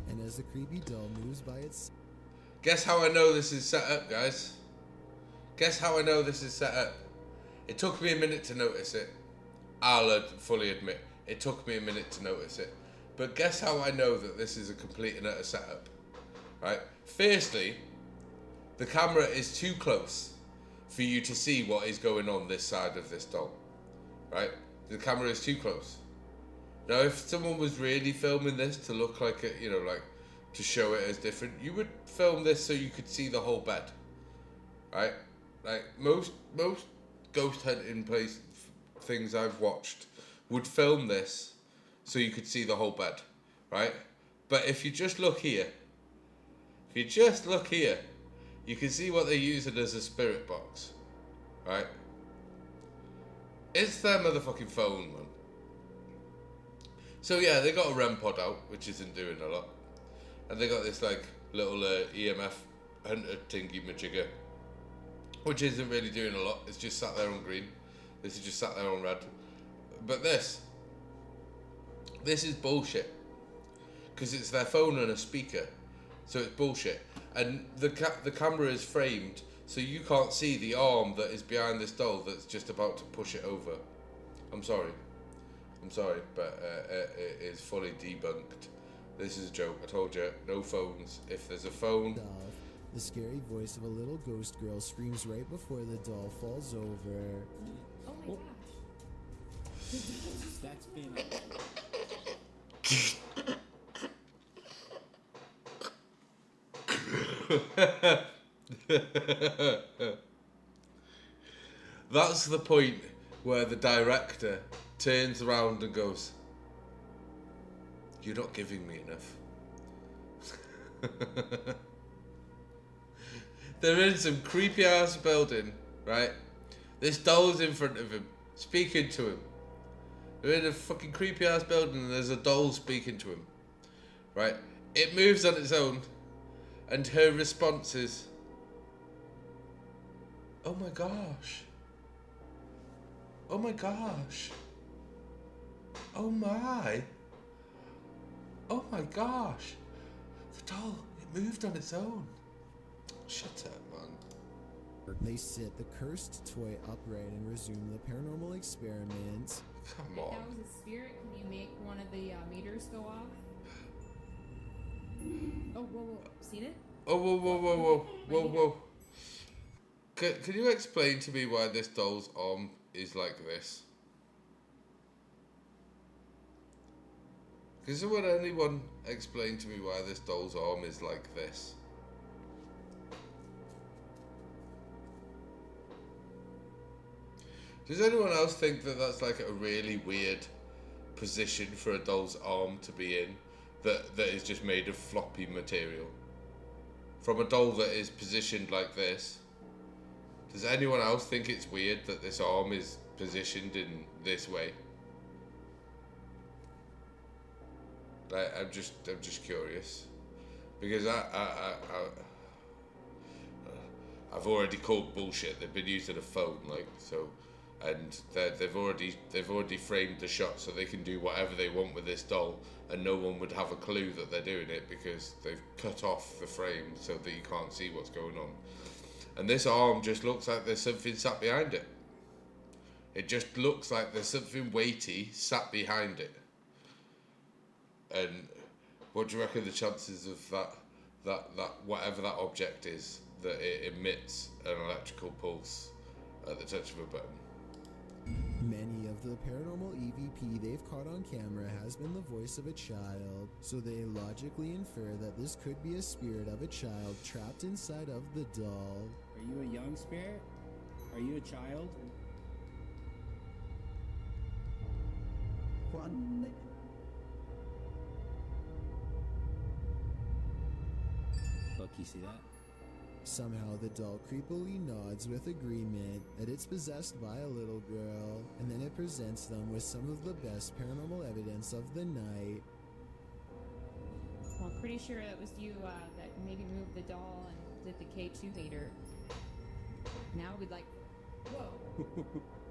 And as the creepy doll moves by its Guess how I know this is set up, guys? Guess how I know this is set up? It took me a minute to notice it. I'll fully admit, it took me a minute to notice it. But guess how I know that this is a complete and utter setup? Right? Firstly, the camera is too close for you to see what is going on this side of this doll. Right? The camera is too close. Now, if someone was really filming this to look like it, you know, like to show it as different, you would film this so you could see the whole bed. Right? Like most ghost hunting things I've watched would film this so you could see the whole bed, right? But if you just look here, you can see what they're using as a spirit box, right? It's their motherfucking phone, man. So yeah, they got a REM pod out, which isn't doing a lot, and they got this like little EMF hunter tingy majigger, which isn't really doing a lot. It's just sat there on green. This is just sat there on red. But this is bullshit, because it's their phone and a speaker, so it's bullshit. And the camera is framed, so you can't see the arm that is behind this doll that's just about to push it over. I'm sorry, but it is fully debunked. This is a joke. I told you, no phones. If there's a phone, doll. The scary voice of a little ghost girl screams right before the doll falls over. Oh my gosh. That's been. that's the point where the director turns around and goes, "You're not giving me enough." They're in some creepy ass building, right? This doll's in front of him, speaking to him. They're in a fucking creepy ass building and there's a doll speaking to him, right? It moves on its own, and her response is, "Oh my gosh. Oh my gosh. Oh my. Oh my gosh. The doll, it moved on its own." Shut up, man. They sit the cursed toy upright and resume the paranormal experiment. Come If that on. was a spirit, can you make one of the meters go off? Oh, whoa, whoa. Seen it? Oh, whoa. Can you explain to me why this doll's arm is like this? Can anyone explain to me why this doll's arm is like this? Does anyone else think that that's like a really weird position for a doll's arm to be in, that is just made of floppy material? From a doll that is positioned like this, does anyone else think it's weird that this arm is positioned in this way? I'm just curious, because I've already called bullshit. They've been using a phone, like, so, and they've already framed the shot so they can do whatever they want with this doll, and no one would have a clue that they're doing it because they've cut off the frame so that you can't see what's going on. And this arm just looks like there's something sat behind it. It just looks like there's something weighty sat behind it. And what do you reckon the chances of that whatever that object is, that it emits an electrical pulse at the touch of a button? Many of the paranormal EVP they've caught on camera has been the voice of a child, so they logically infer that this could be a spirit of a child trapped inside of the doll. Are you a young spirit? Are you a child? Look, you see that? Somehow the doll creepily nods with agreement that it's possessed by a little girl, and then it presents them with some of the best paranormal evidence of the night. Well, I'm pretty sure it was you that maybe moved the doll and did the K2 hater. Now we'd like... Whoa.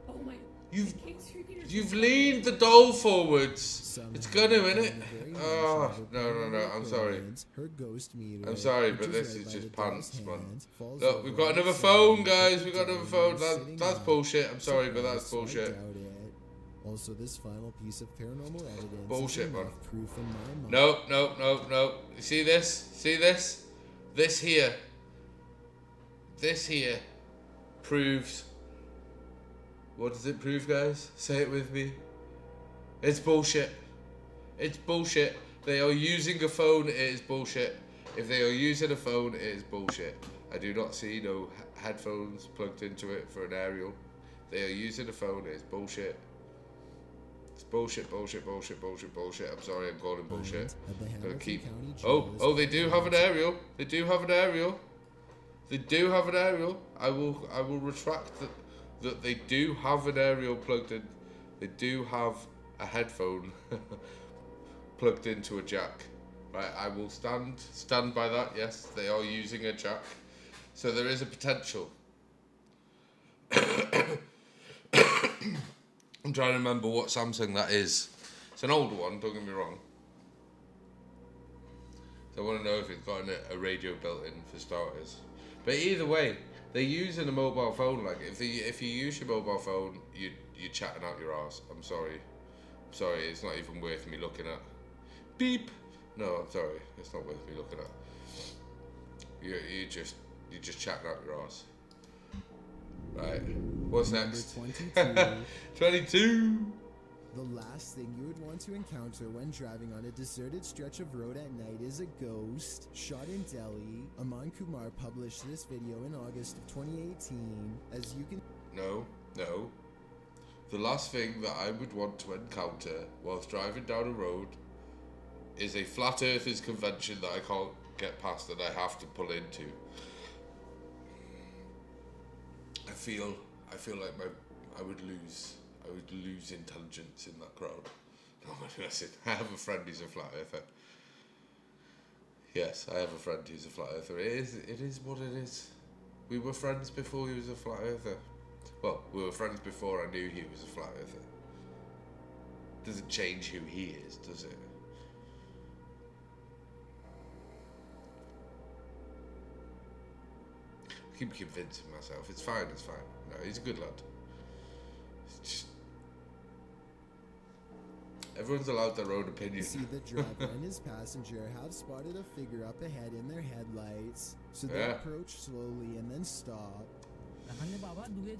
Oh my... You've leaned the doll forwards. Somehow, It's gonna, innit? very Oh, mention of no, paranormal I'm sorry. occurrence, her ghost meter, I'm sorry, which but this read is by just the doll's pants, man. hand, falls Look, over we've got on another its phone, side, guys. with We've the got another doll phone. sitting That's up. bullshit. I'm sorry, but that's Surprised, so I bullshit. doubt it. Also, this final piece of paranormal evidence Bullshit, is man. enough proof in my mind. No. You see this? See this? This here proves... What does it prove, guys? Say it with me. It's bullshit. It's bullshit. They are using a phone. It is bullshit. If they are using a phone, it is bullshit. I do not see no headphones plugged into it for an aerial. They are using a phone. It is bullshit. It's bullshit. I'm sorry, I'm calling bullshit. At the Gonna Hamilton keep... County Oh, Jail they do have an aerial. They do have an aerial. I will retract that they do have an aerial plugged in. They do have a headphone plugged into a jack. Right, I will stand by that. Yes, they are using a jack. So there is a potential. I'm trying to remember what Samsung that is. It's an older one, don't get me wrong. So I want to know if it's got a radio built in for starters. But either way, they're using a mobile phone. Like if you use your mobile phone, you're chatting out your arse. I'm sorry, it's not even worth me looking at. Beep. No, I'm sorry, it's not worth me looking at. You're just chatting out your arse. Right. What's Number next? 22. 22. The last thing you would want to encounter when driving on a deserted stretch of road at night is a ghost. Shot in Delhi, Aman Kumar published this video in August of 2018. As you can... No. The last thing that I would want to encounter whilst driving down a road is a flat earthers convention that I can't get past and I have to pull into. I feel like I would lose intelligence in that crowd. No, listen, I have a friend who's a flat earther. Yes, I have a friend who's a flat earther. It is what it is. We were friends before he was a flat earther. Well, we were friends before I knew he was a flat earther. Doesn't change who he is, does it? I keep convincing myself. It's fine. No, he's a good lad. It's just... Everyone's allowed their own opinion. You see the driver and his passenger have spotted a figure up ahead in their headlights, so they Yeah. approach slowly and then stop.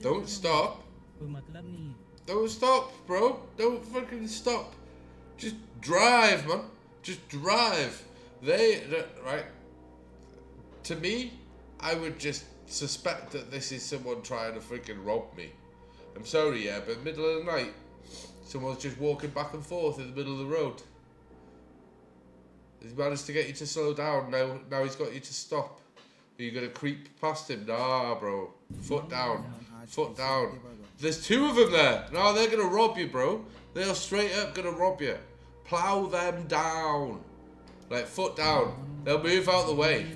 Don't stop. Don't stop, bro. Don't fucking stop. Just drive, man. Just drive. Right. To me, I would just suspect that this is someone trying to freaking rob me. I'm sorry, yeah, but middle of the night, someone's just walking back and forth in the middle of the road. He's managed to get you to slow down. Now he's got you to stop. Are you gonna creep past him? Nah, bro. Foot down. Foot down. There's two of them there. No, they're gonna rob you, bro. They are straight up gonna rob you. Plow them down. Like, foot down. They'll move out the way.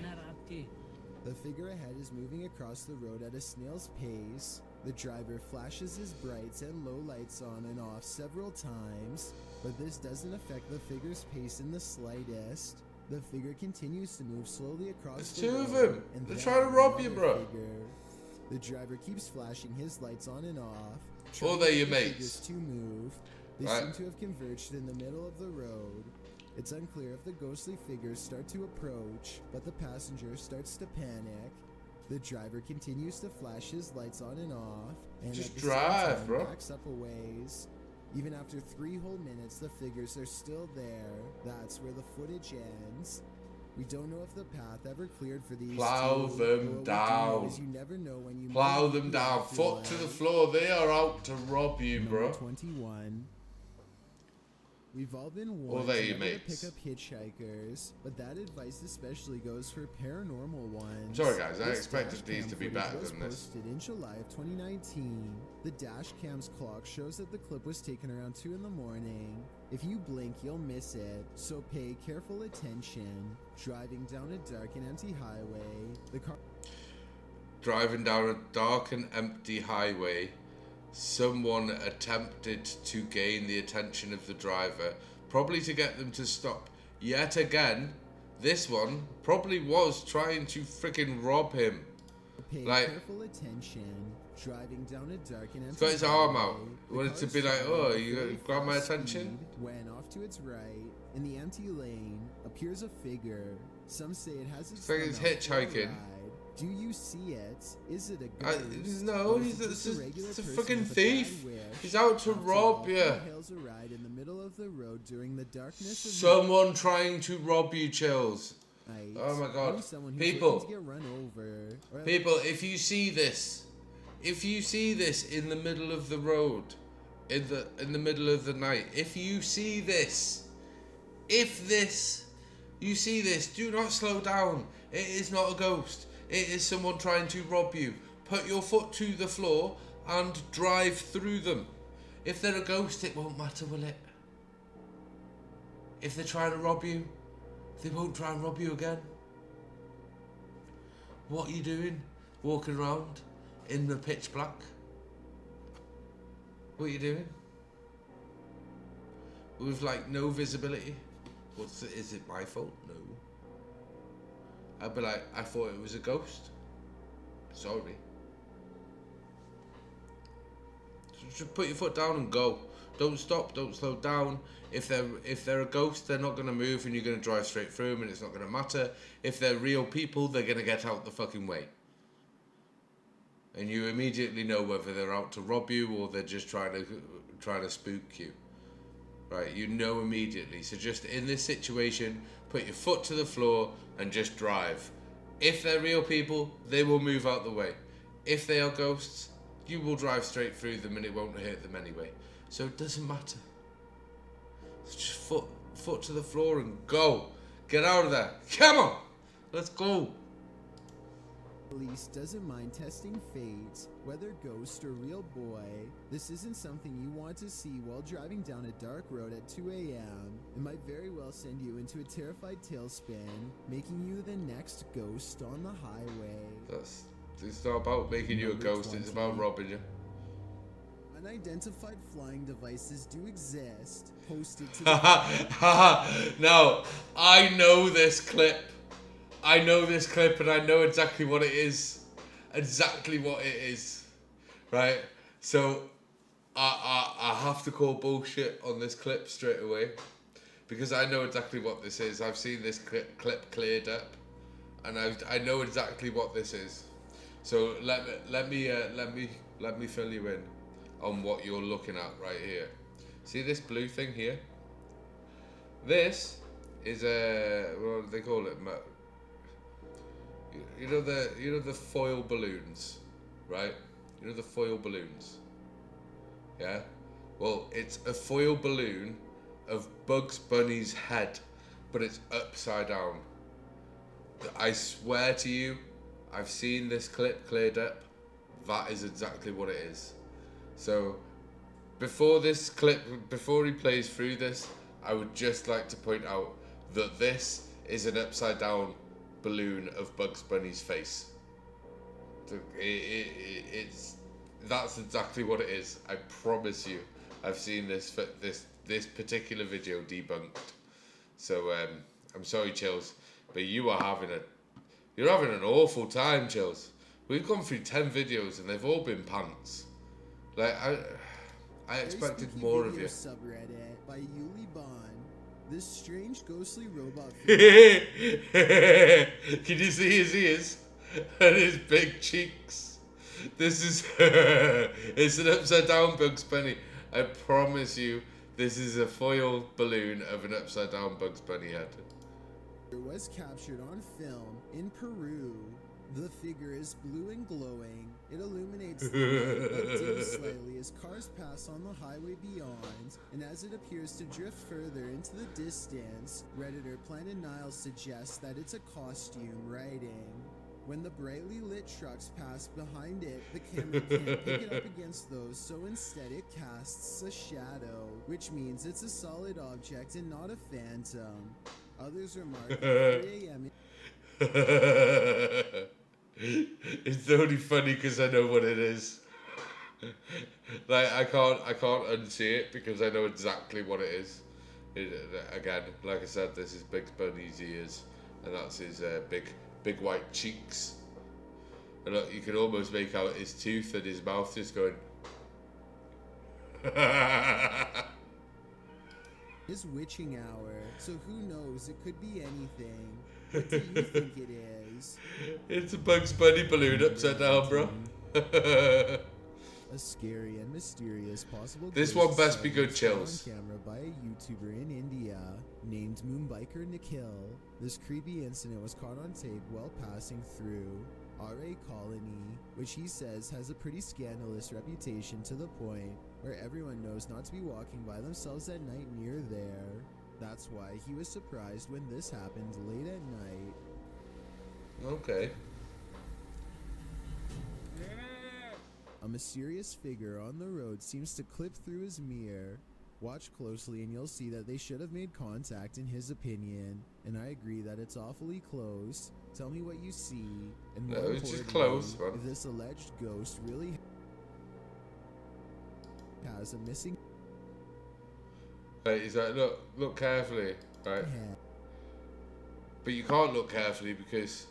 The figure ahead is moving across the road at a snail's pace. The driver flashes his brights and low lights on and off several times, but this doesn't affect the figure's pace in the slightest. The figure continues to move slowly across the road. There's two of them. And They're then trying to rob you, another bro. figure. The driver keeps flashing his lights on and off. Oh, trying they're to your get the mates. figures to move. They Right. seem to have converged in the middle of the road. It's unclear if the ghostly figures start to approach, but the passenger starts to panic. The driver continues to flash his lights on and off, and Just at the same drive, time bro. backs up a ways. Even after 3 whole minutes, the figures are still there. That's where the footage ends. We don't know if the path ever cleared for these Plow two, them or what we do down. is you never know when you Plow move them into down. the Foot to the afterlife. floor. They are out to rob you, Number bro. 21. We've all been Or warned they never your to mates. pick up hitchhikers, but that advice especially goes for paranormal ones. Sorry, guys, I This expected dash these cam to be footage better was than this. posted in July of 2019. The dash cam's clock shows that the clip was taken around 2 in the morning. If you blink, you'll miss it, so pay careful attention. Driving down a dark and empty highway, the car Driving down a dark and empty highway, someone attempted to gain the attention of the driver, probably to get them to stop. Yet again, this one probably was trying to freaking rob him. Pay Like- careful attention. Driving down a dark and empty got his arm out. highway, He wanted the to car be like, started "Oh, at a you very gonna grab my fast attention?" speed, went off to its right. In the empty lane appears a figure. Some say it has its It's like he's thumb out for a hitchhiking. ride. Do you see it? Is it a I- ghost? no, Or is he's it a- just it's a- regular it's a person fucking with a bad thief. wish? He's out to After rob all, you. who hails a ride in the middle of the road during the darkness of Someone trying to rob you, Chills. night. Oh my God. Only someone who's People. looking to get run over. Or People, if you see this in the middle of the road, in the middle of the night, if you see this, you see this, do not slow down. It is not a ghost. It is someone trying to rob you. Put your foot to the floor and drive through them. If they're a ghost, it won't matter, will it? If they're trying to rob you, they won't try and rob you again. What are you doing? Walking around in the pitch black? What are you doing? With like no visibility? Is it my fault? No. I'd be like, I thought it was a ghost. Sorry. Just put your foot down and go. Don't stop, don't slow down. If they're a ghost, they're not gonna move and you're gonna drive straight through them and it's not gonna matter. If they're real people, they're gonna get out the fucking way. And you immediately know whether they're out to rob you or they're just trying to spook you. Right, you know immediately. So just in this situation, put your foot to the floor and just drive. If they're real people, they will move out the way. If they are ghosts, you will drive straight through them and it won't hurt them anyway. So it doesn't matter. It's just foot to the floor and go. Get out of there. Come on. Let's go. Police doesn't mind testing fate, whether ghost or real boy. This isn't something you want to see while driving down a dark road at 2 a.m. It might very well send you into a terrified tailspin, making you the next ghost on the highway. It's not about making you a Number ghost, it's 20. about robbing you. Unidentified flying devices do exist. Posted to No, I know this clip. I know this clip and I know exactly what it is. Exactly what it is. Right? So, I have to call bullshit on this clip straight away. Because I know exactly what this is. I've seen this clip cleared up. And I know exactly what this is. So let me fill you in on what you're looking at right here. See this blue thing here? This is a, what do they call it? You know the foil balloons, right? You know the foil balloons. Yeah. Well, it's a foil balloon of Bugs Bunny's head, but it's upside down. I swear to you, I've seen this clip cleared up. That is exactly what it is. So, before he plays through this, I would just like to point out that this is an upside down balloon of Bugs Bunny's face. That's exactly what it is. I promise you. I've seen this particular video debunked. So I'm sorry, Chills, but you're having an awful time, Chills. We've gone through 10 videos and they've all been pants. Like I expected more of you. Subreddit by Yuli Bond. This strange ghostly robot. Can you see his ears and his big cheeks? This is it's an upside down Bugs Bunny. I promise you, this is a foil balloon of an upside down Bugs Bunny head. Was captured on film in Peru. The figure is blue and glowing. It illuminates the night but dims slightly as cars pass on the highway beyond, and as it appears to drift further into the distance, Redditor Planet Nile suggests that it's a costume writing. When the brightly lit trucks pass behind it, the camera can't pick it up against those, so instead it casts a shadow, which means it's a solid object and not a phantom. Others remark at 3 a.m. It's only funny because I know what it is. Like I can't unsee it because I know exactly what it is. Again, like I said, this is Bugs Bunny's ears, and that's his big white cheeks. And look, you can almost make out his tooth and his mouth just going. It's witching hour, so who knows? It could be anything. What do you think it is? It's a Bugs Bunny balloon upside down, bro. A scary and mysterious possible. This one best be good, caught Chills. on camera by a YouTuber in India named Moonbiker Nikhil. This creepy incident was caught on tape while passing through RA Colony, which he says has a pretty scandalous reputation to the point where everyone knows not to be walking by themselves at night near there. That's why he was surprised when this happened late at night. Okay. A mysterious figure on the road seems to clip through his mirror. Watch closely and you'll see that they should have made contact in his opinion, and I agree that it's awfully close. Tell me what you see, and more No, it's just importantly, close, man. if this alleged ghost really has a missing Right, he's like, look carefully, right? head. But you can't look carefully because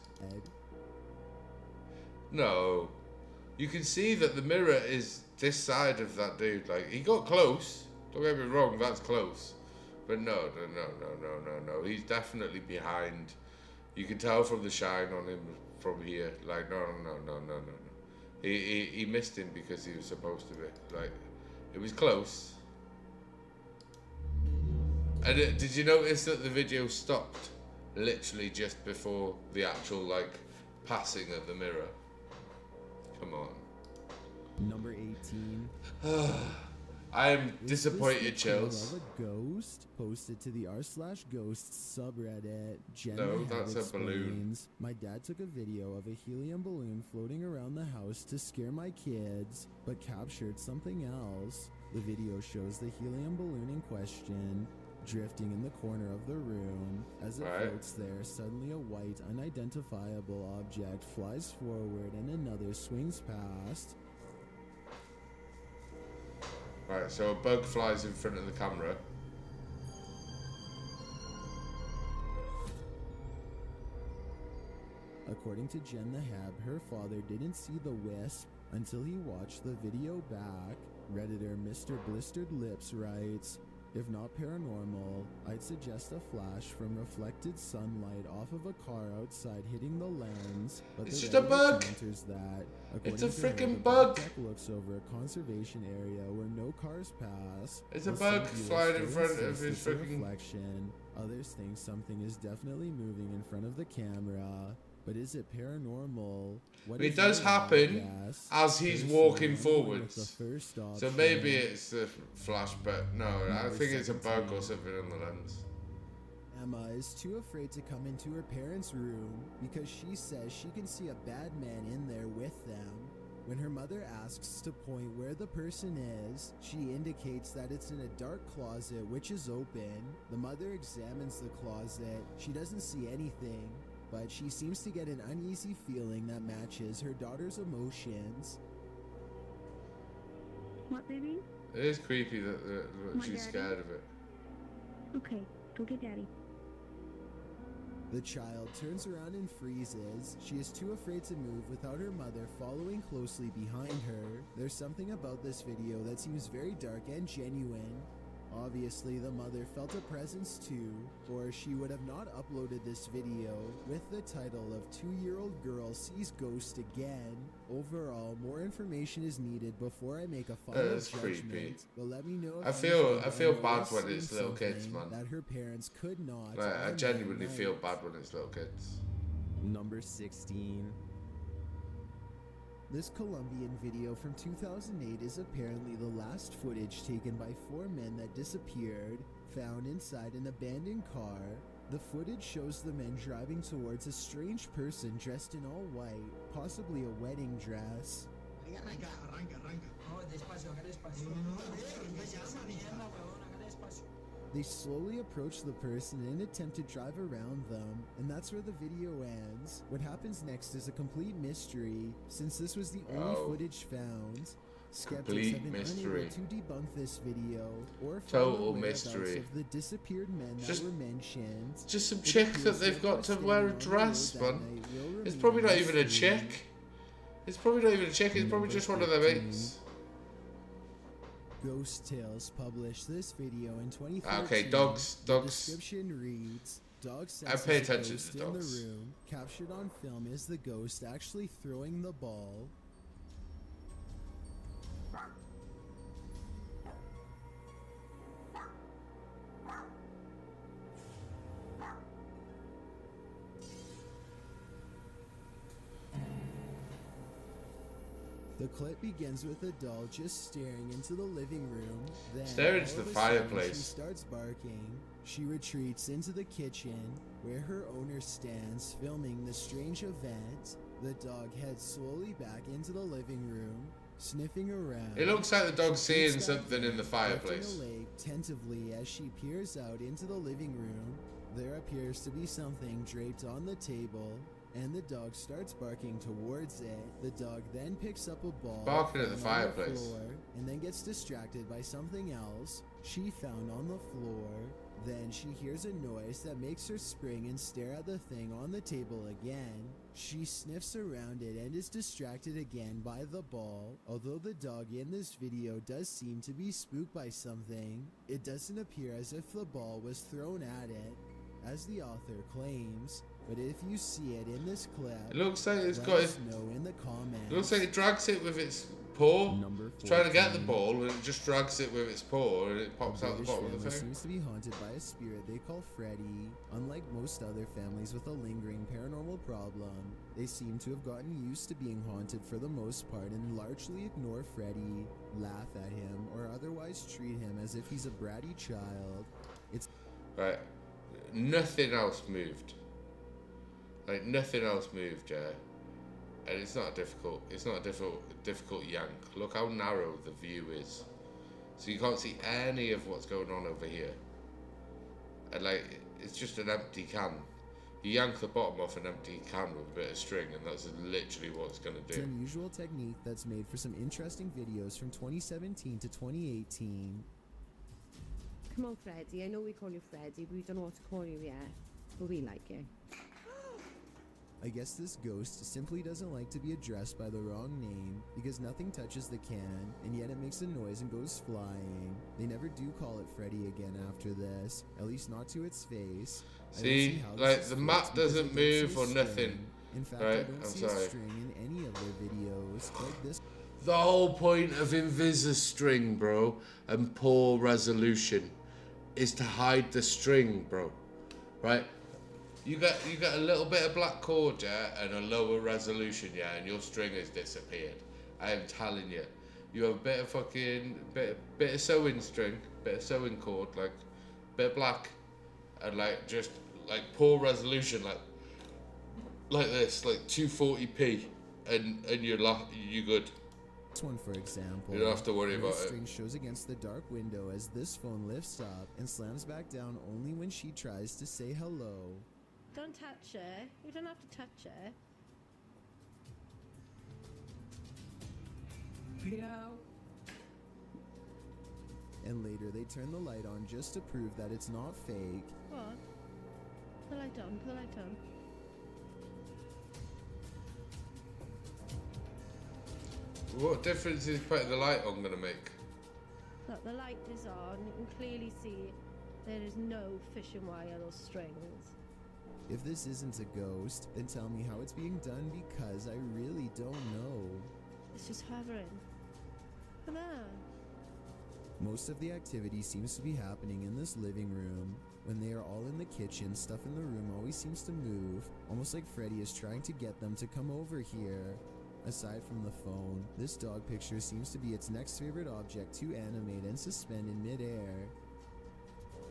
no, you can see that the mirror is this side of that dude. Like he got close. Don't get me wrong, that's close. But no. He's definitely behind. You can tell from the shine on him from here. Like no. He missed him because he was supposed to be. Like it was close. And did you notice that the video stopped literally just before the actual like passing of the mirror? Come on. Number 18. I am Is disappointed, this the tale Chills. of a ghost posted to the r/ghosts subreddit. Jenna No, Hebb that's a balloon. explains, my dad took a video of a helium balloon floating around the house to scare my kids, but captured something else. The video shows the helium balloon in question drifting in the corner of the room. As it floats there, suddenly a white, unidentifiable object flies forward and another swings past. Right, so a bug flies in front of the camera. According to Jen the Hab, her father didn't see the wisp until he watched the video back. Redditor Mr. Blistered Lips writes, If not paranormal, I'd suggest a flash from reflected sunlight off of a car outside hitting the lens, but It's the just a Reddit bug. counters that. It's a According to her, freaking the bug. tech looks over a conservation area where no cars pass. It's a While bug some viewers flying in still front of insist his it's a freaking- reflection. Others think something is definitely moving in front of the camera. But is it paranormal? What It is does your happen guess? as he's Personally, walking I'm going with forwards. the first So option. maybe it's the flash, but no, I Number think it's a bug 17. or something on the lens. Emma is too afraid to come into her parents' room because she says she can see a bad man in there with them. When her mother asks to point where the person is, she indicates that it's in a dark closet which is open. The mother examines the closet. She doesn't see anything, but she seems to get an uneasy feeling that matches her daughter's emotions. What, baby? It is creepy that My she's daddy? scared of it. Okay, go get daddy. The child turns around and freezes. She is too afraid to move without her mother following closely behind her. There's something about this video that seems very dark and genuine. Obviously, the mother felt a presence too, or she would have not uploaded this video with the title of 2-year-old girl sees ghost again. Overall, more information is needed before I make a final That's judgment. creepy. But let me know if I you feel think bad this when it's seems little kids, something man. that her parents could not. Like, I on genuinely that feel night. bad when it's little kids. Number 16. This Colombian video from 2008 is apparently the last footage taken by 4 men that disappeared, found inside an abandoned car. The footage shows the men driving towards a strange person dressed in all white, possibly a wedding dress. No, despacio, haga despacio. Esa mierda, weón, haga despacio. They slowly approach the person and attempt to drive around them, and that's where the video ends. What happens next is a complete mystery, since this was the only Oh. footage found. Skeptics Complete have been mystery. unable to debunk this video or Total find the whereabouts mystery. of the disappeared men Just- that were mentioned. Just some It chick that appears they've got to whoever wear a was standing on the dress, road that man. night will It's remain probably a not even a mystery. chick. It's probably not even a chick. It's probably Number just one of their 15. mates. Ghost Tales published this video in 2013. Okay, dogs. The description reads, dog I senses pay a attention ghost to in the dogs. room. Captured on film is the ghost actually throwing the ball. The clip begins with a doll just staring into the living room. Then, Staring into all the of a sudden, fireplace. She starts barking. She retreats into the kitchen, where her owner stands filming the strange event. The dog heads slowly back into the living room, sniffing around. It looks like the dog's She seeing peeks back something in the fireplace. lifting a leg tentatively as she peers out into the living room. There appears to be something draped on the table, and the dog starts barking towards it. The dog then picks up a ball Barking at the found on fireplace. floor, and then gets distracted by something else she found on the floor. Then she hears a noise that makes her spring and stare at the thing on the table again. She sniffs around it and is distracted again by the ball. Although the dog in this video does seem to be spooked by something, it doesn't appear as if the ball was thrown at it, as the author claims. But if you see it in this clip, It looks like it's let got. us know in the comments. It looks like it drags it with its paw. Number It's trying to get the 14. ball, and it just drags it with its paw, and it pops out the British bottom of the family thing. seems to be haunted by a spirit they call Freddy. Unlike most other families with a lingering paranormal problem, they seem to have gotten used to being haunted for the most part and largely ignore Freddy, laugh at him, or otherwise treat him as if he's a bratty child. It's Right. Nothing else moved. Like nothing else moved, yeah. And it's not difficult. It's not a difficult yank. Look how narrow the view is. So you can't see any of what's going on over here. And like, it's just an empty can. You yank the bottom off an empty can with a bit of string, and that's literally what it's gonna an do. unusual technique that's made for some interesting videos from 2017 to 2018. Come on, Freddie. I know we call you Freddie, but we don't know what to call you yet. But we like you. I guess this ghost simply doesn't like to be addressed by the wrong name because nothing touches the can and yet it makes a noise and goes flying. They never do call it Freddy again after this, at least not to its face. I don't See, how this like is the fixed map because doesn't I don't see move a or string. nothing. In fact, Right, I don't I'm see sorry. a string in any of their videos. Like this. The whole point of Invis-a-String, bro, and poor resolution is to hide the string, bro. Right? You got a little bit of black cord, yeah, and a lower resolution, yeah, and your string has disappeared. I am telling you. You have a bit of fucking bit of sewing string, bit of sewing cord, like bit of black, and like just like poor resolution, like this, like 240p, and you're good. This one, for example, You don't have to worry the about it. string shows against the dark window as this phone lifts up and slams back down only when she tries to say hello. Don't touch her. You don't have to touch her. Pick it out. And later they turn the light on just to prove that it's not fake. What? Put the light on. Put the light on. What difference is putting the light on gonna make? Look, the light is on. You can clearly see there is no fishing wire or strings. If this isn't a ghost, then tell me how it's being done because I really don't know. It's just hovering. Look at that. Most of the activity seems to be happening in this living room. When they are all in the kitchen, stuff in the room always seems to move, almost like Freddy is trying to get them to come over here. Aside from the phone, this dog picture seems to be its next favorite object to animate and suspend in midair.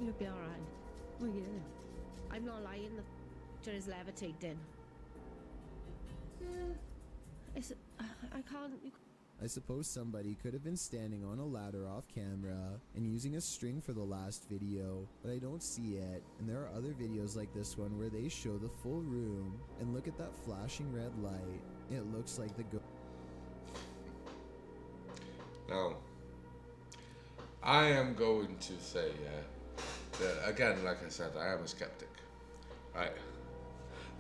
You'll be alright. Oh yeah. I'm not lying. The picture is levitating. It's. I can't. I suppose somebody could have been standing on a ladder off camera and using a string for the last video, but I don't see it. And there are other videos like this one where they show the full room, and look at that flashing red light. It looks like the Now, I am going to say, yeah, that again, like I said, I am a skeptic. Right?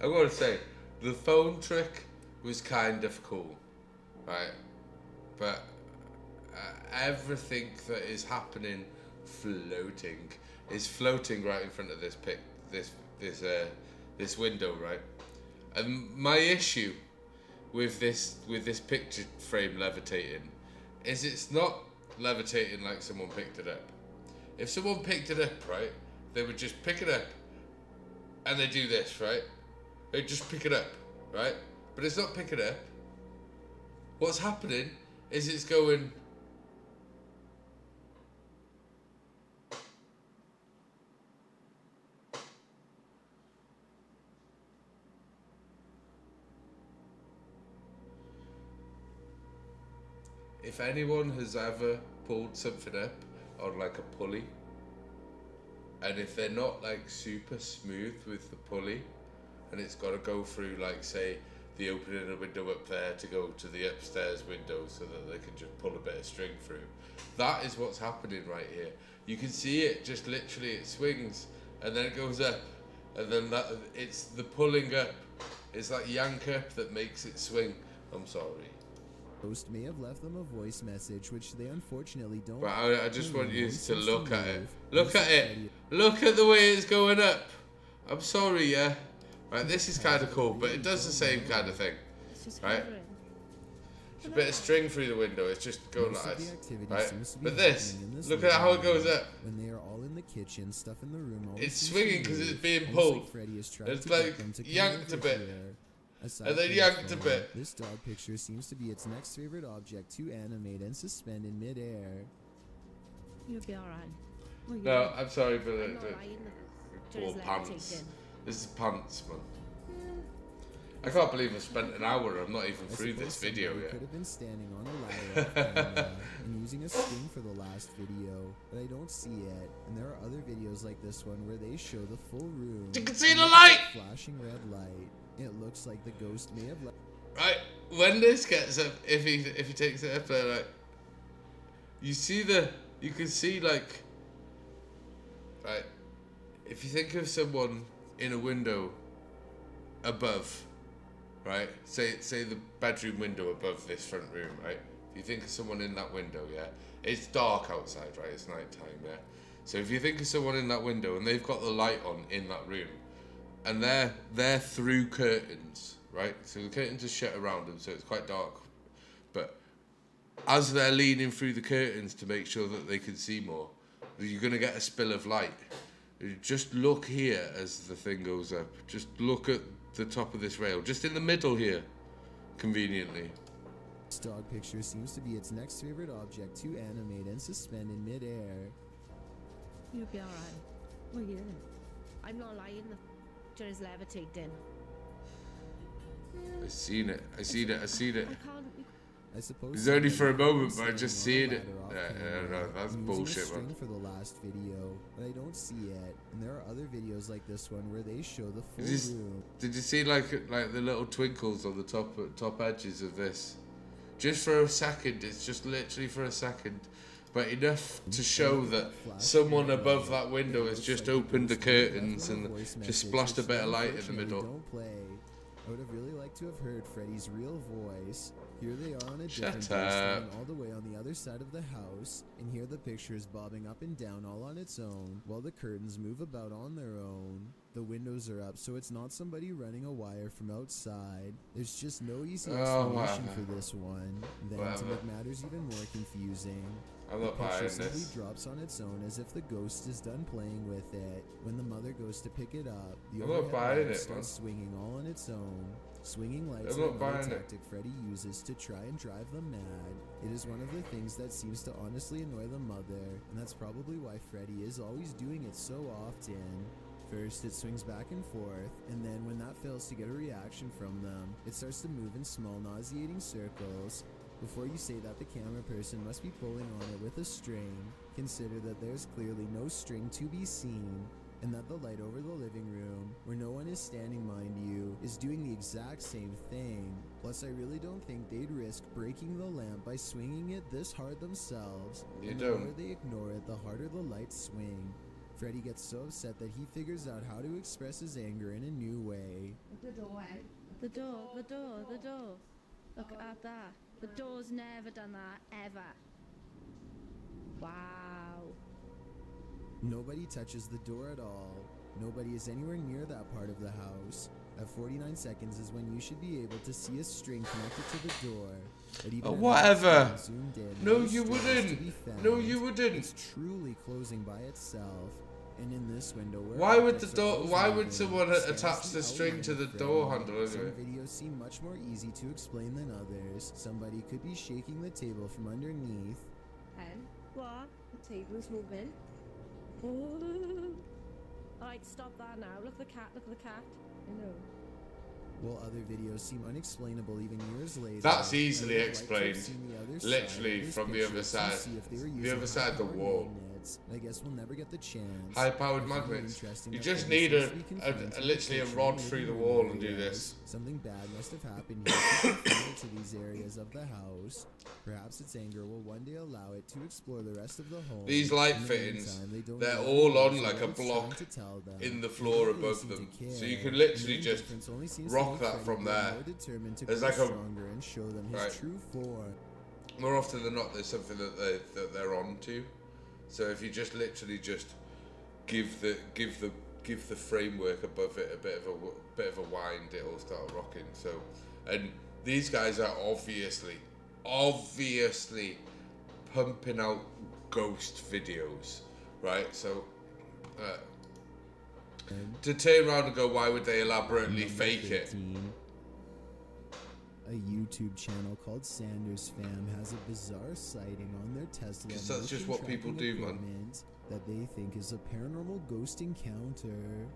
I'm going to say, the phone trick was kind of cool, right? But everything that is happening is floating right in front of this window, right? And my issue with this picture frame levitating is it's not levitating like someone picked it up. If someone picked it up, right, they would just pick it up and they do this, right? They just pick it up, right? But it's not picking it up. What's happening is it's going if anyone has ever pulled something up on like a pulley, and if they're not like super smooth with the pulley, and it's got to go through like say the opening of the window up there to go to the upstairs window so that they can just pull a bit of string through. That is what's happening right here. You can see it just literally, it swings and then it goes up, and then it's the pulling up. It's like yank up that makes it swing. I'm sorry. ghost may have left them a voice message, which they unfortunately don't. But I just want you to Voice look at it. move. Look at it. Look at the way it's going up. I'm sorry, yeah. Right, this is kind of cool, but it does the same kind of thing. It's just Right. hovering. It's a bit of string through the window. It's just going Most like of the this, activity right? seems to be But this, happening in this look at how it living goes room. up. When they are all in the kitchen, stuff in the room always It's seems to swinging 'cause move, it's being almost pulled. like Freddy is trying It's to get like them to come yanked a over bit. here. Aside And then from the yanked a phone, bit. This dog picture seems to be its next favorite object to animate and suspend in midair. You'll be alright. Oh, yeah. No, I'm sorry, but I'm not lying. The picture poor is pants. levitating. This is pants, man. I can't believe I spent an hour. I'm not even I through suppose this video somebody yet. could have been standing on a ladder off camera and using a string for the last video, but I don't see it. And there are other videos like this one where they show the full room. You can see and the look at light! that flashing red light. It looks like the ghost may have left. Right, when this gets up, if he takes it up there, like, you can see like, right, if you think of someone in a window above, right? Say the bedroom window above this front room, right? If you think of someone in that window, yeah, it's dark outside, right? It's night time, yeah. So if you think of someone in that window and they've got the light on in that room, and they're through curtains, right? So the curtains are shut around them, so it's quite dark. But as they're leaning through the curtains to make sure that they can see more, you're gonna get a spill of light. Just look here as the thing goes up. Just look at the top of this rail, just in the middle here, conveniently. This dog picture seems to be its next favorite object to animate and suspend in midair. You'll be alright. Oh yeah. I'm not lying. The picture is levitating. I seen it. I can't. I suppose It's only for a moment, but I standing just on seen a it. ladder off Yeah, camera. no, that's I'm bullshit, using a string man. for the last video, but I don't see it. And there are other videos like this one where they show the full room. Did you see like the little twinkles on the top edges of this? Just for a second. It's just literally for a second, but enough to show that someone above that window has just opened the curtains and just splashed a bit of light in the middle. Don't play. I would have really liked to have heard Freddy's real voice. Here they are on a Shut different day, up. standing all the way on the other side of the house, and here the picture is bobbing up and down all on its own, while the curtains move about on their own. The windows are up, so it's not somebody running a wire from outside. There's just no easy explanation for this one. Then, to make matters even more confusing, I'm the not buying picture simply this. drops on its own as if the ghost is done playing with it. When the mother goes to pick it up, the I'm not overhead buying light it, starts swinging all on its own. Swinging lights I'm are not another buying it. tactic Freddy uses to try and drive them mad. It is one of the things that seems to honestly annoy the mother, and that's probably why Freddy is always doing it so often. First, it swings back and forth, and then when that fails to get a reaction from them, it starts to move in small, nauseating circles. Before you say that the camera person must be pulling on it with a string, consider that there's clearly no string to be seen, and that the light over the living room, where no one is standing mind you, is doing the exact same thing. Plus, I really don't think they'd risk breaking the lamp by swinging it this hard themselves. You And don't. the more they ignore it, the harder the lights swing. Freddy gets so upset that he figures out how to express his anger in a new way. The door. Look at that. The door's never done that, ever. Wow. Nobody touches the door at all. Nobody is anywhere near that part of the house. At 49 seconds is when you should be able to see a string connected to the door. But even at Whatever. that zoomed in, No, no you string is to wouldn't. be found. No, you wouldn't. It's truly closing by itself. And in this window, where Why would the objects are door? always Why would moving, someone stands attach the string outline to of the Freddy. door handle Some anyway? videos seem much more easy to explain than others. Somebody could be shaking the table from underneath. Hen, What? the table's moving. Alright, stop that now. Look at the cat, I know. While other videos seem unexplainable even years later. That's I easily would like to have explained. seen the other Literally side of this from the picture other to side. see if they were The using other side of the high-powered wall. magnets. I guess we'll never get the chance. High-powered I find it magnets. interesting You that just Freddy need seems to be confined to the literally a kitchen rod and through the living wall room and do areas. this. Something bad must have happened here to confine it to these areas of the house. Perhaps its anger will one day allow it to explore the rest of the home. These light In the fittings, meantime, they don't they're know all what on it is like a that it's trying block to tell them. in the They floor don't really above seem to them. care, So you can and literally the just indifference only seems to rock make that Freddy from grow there. more determined to There's grow like a- stronger and show them his Right. true form. More often than not, there's something that they're on to. So if you just literally just give the framework above it a bit of a wind, it'll start rocking. So, and these guys are obviously pumping out ghost videos, right? So to turn around and go, why would they elaborately Number fake it? 13. A YouTube channel called Sanders Fam has a bizarre sighting on their Tesla 'Cause that's just motion what people tracking do, man. equipment that they think is a paranormal ghost encounter.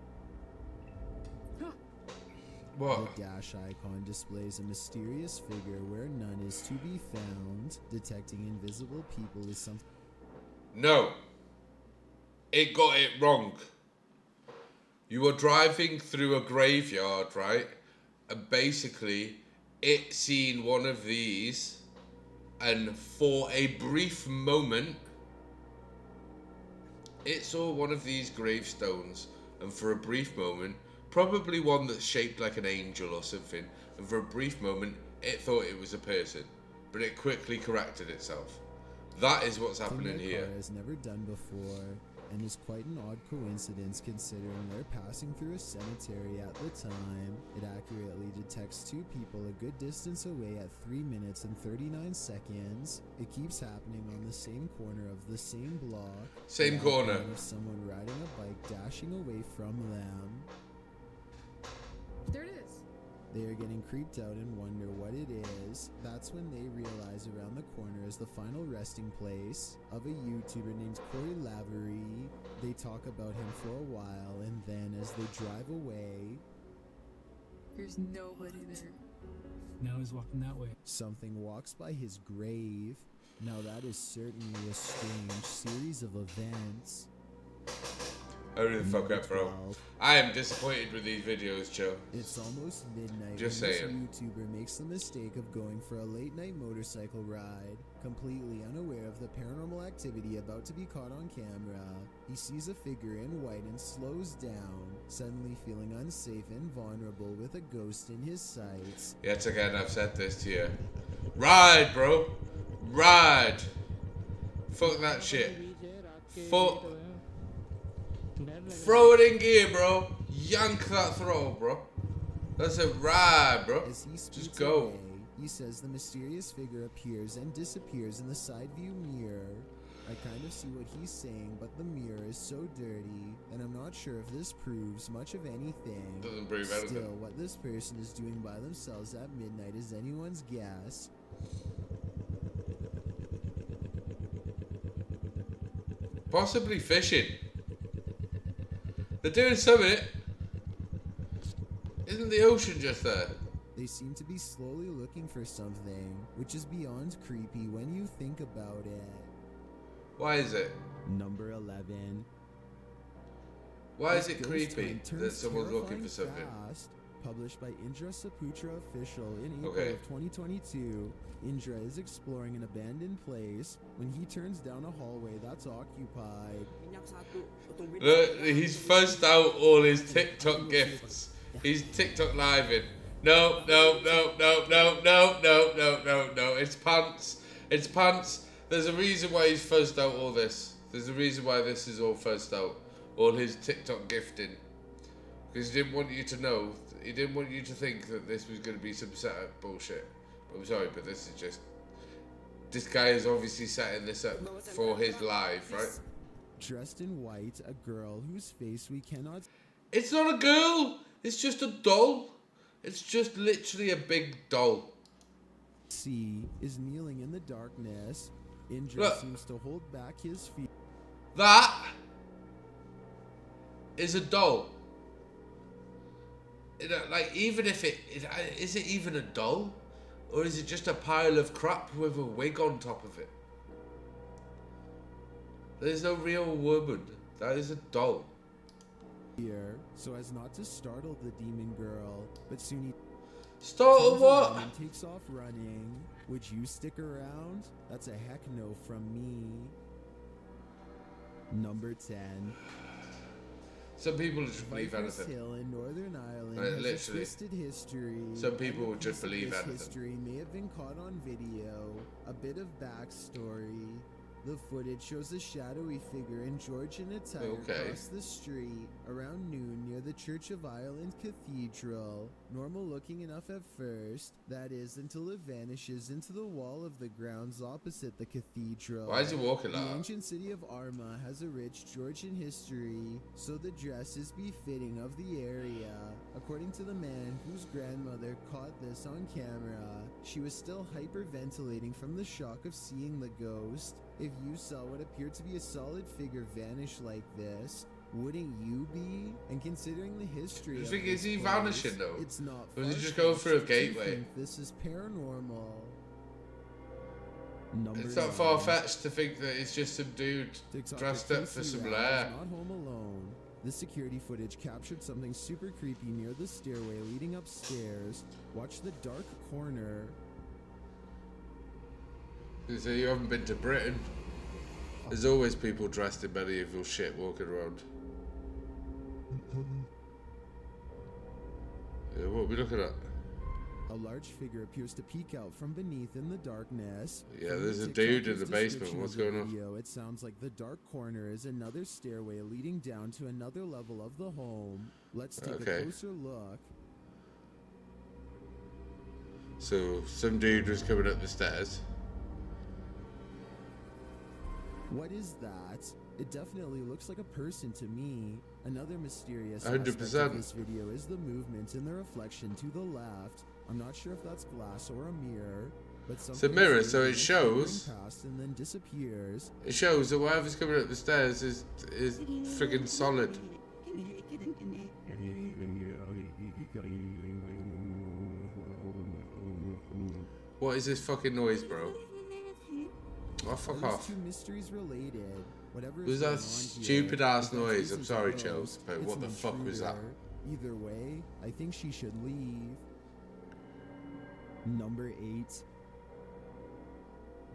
What? The dash icon displays a mysterious figure where none is to be found. Detecting invisible people is something. No. It got it wrong. You were driving through a graveyard, right? And basically, it seen one of these, and for a brief moment, it saw one of these gravestones, and for a brief moment, Probably one that's shaped like an angel or something, and for a brief moment it thought it was a person, but it quickly corrected itself. That is what's happening Thing here. their car has never done before, and is quite an odd coincidence considering they're passing through a cemetery at the time. It accurately detects two people a good distance away at 3 minutes and 39 seconds. It keeps happening on the same corner of the same block. Same The corner. outline of someone riding a bike dashing away from them. There it is. They are getting creeped out and wonder what it is. That's when they realize around the corner is the final resting place of a YouTuber named Corey Lavery. They talk about him for a while, and then as they drive away, There's nobody there. Now he's walking that way. something walks by his grave. Now that is certainly a strange series of events. Hurry the fuck Number up, bro. 12. I am disappointed with these videos, Joe. It's almost midnight Just when saying. this YouTuber makes the mistake of going for a late night motorcycle ride, completely unaware of the paranormal activity about to be caught on camera. He sees a figure in white and slows down, suddenly feeling unsafe and vulnerable with a ghost in his sights. Yet again, I've said this to you. Ride, bro. Ride. Fuck that shit. Fuck. Throw it in gear, bro. Yank that throttle, bro. That's a ride, bro. As he speeds Just go. away, he says the mysterious figure appears and disappears in the side view mirror. I kind of see what he's saying, but the mirror is so dirty, and I'm not sure if this proves much of anything. Doesn't prove anything. Still, what this person is doing by themselves at midnight is anyone's guess. Possibly fishing. They're doing something. Isn't the ocean just there? They seem to be slowly looking for something, which is beyond creepy when you think about it. Why is it? Number 11. Why is This it ghost creepy hunt that turns someone's looking for terrifying something? fast. Published by Indra Saputra Official in April Okay. of 2022, Indra is exploring an abandoned place when he turns down a hallway that's occupied. Look, he's fuzzed out all his TikTok gifts. He's TikTok living. No, no, no, no, no, no, no, no, no, no. It's pants. It's pants. There's a reason why he's fuzzed out all this. There's a reason why this is all fuzzed out. All his TikTok gifting. Because he didn't want you to know. He didn't want you to think that this was going to be some setup bullshit. I'm sorry, but this is just... This guy is obviously setting this up for his live, right? Dressed in white, a girl whose face we cannot It's not a girl. It's just a doll. It's just literally a big doll. see is kneeling in the darkness. Indra Look. seems to hold back his feet. That is a doll. Like, even if is it even a doll? Or is it just a pile of crap with a wig on top of it? There's no real woman. That is a doll. Here, so as not to startle the demon girl, but soon he Start turns or what? around and takes off running. Would you stick around? That's a heck no from me. Number 10. Some people just believe Viper's anything. Hill in Northern Ireland Like, has literally. a twisted history. Some and people a would just piece of believe this anything. history may have been caught on video. A bit of backstory. The footage shows a shadowy figure in Georgian attire Okay. cross the street around noon near the Church of Ireland Cathedral. Normal looking enough at first, that is, until it vanishes into the wall of the grounds opposite the cathedral. Why is he walking The like that? ancient city of Armagh has a rich Georgian history, so the dress is befitting of the area. According to the man whose grandmother caught this on camera, she was still hyperventilating from the shock of seeing the ghost. If you saw what appeared to be a solid figure vanish like this, wouldn't you be? And considering the history You of think, this is he place, vanishing though? It's not Or is he just going through a far-fetched to gateway? think this is paranormal. Number It's not 9. far-fetched to think that it's just some dude TikTok dressed up for some Rao lair. is not home alone. The security footage captured something super creepy near the stairway leading upstairs. Watch the dark corner. So you haven't been to Britain. There's always people dressed in medieval shit walking around. Yeah, what are we looking at? A large figure appears to peek out from beneath in the darkness. Yeah, From there's the a dude in TikToker's the basement. description What's of the going on? video, it sounds like the dark corner is another stairway leading down to another level of the home. Let's take a closer look. So, some dude was coming up the stairs. What is that? It definitely looks like a person to me. Another mysterious aspect of 100%. this video is the movement in the reflection to the left. I'm not sure if that's glass or a mirror, but something It's a mirror, is so it moving, shows. flickering past and then disappears. It shows that whatever's coming up the stairs is friggin' solid. What is this fucking noise, bro? Oh, fuck Are these off. two mysteries related? Whatever Was is that going on stupid here, ass if that noise? case I'm is sorry, a Joe, ghost, but it's what an the fuck was that? intruder. Either way, I think she should leave. Number 8.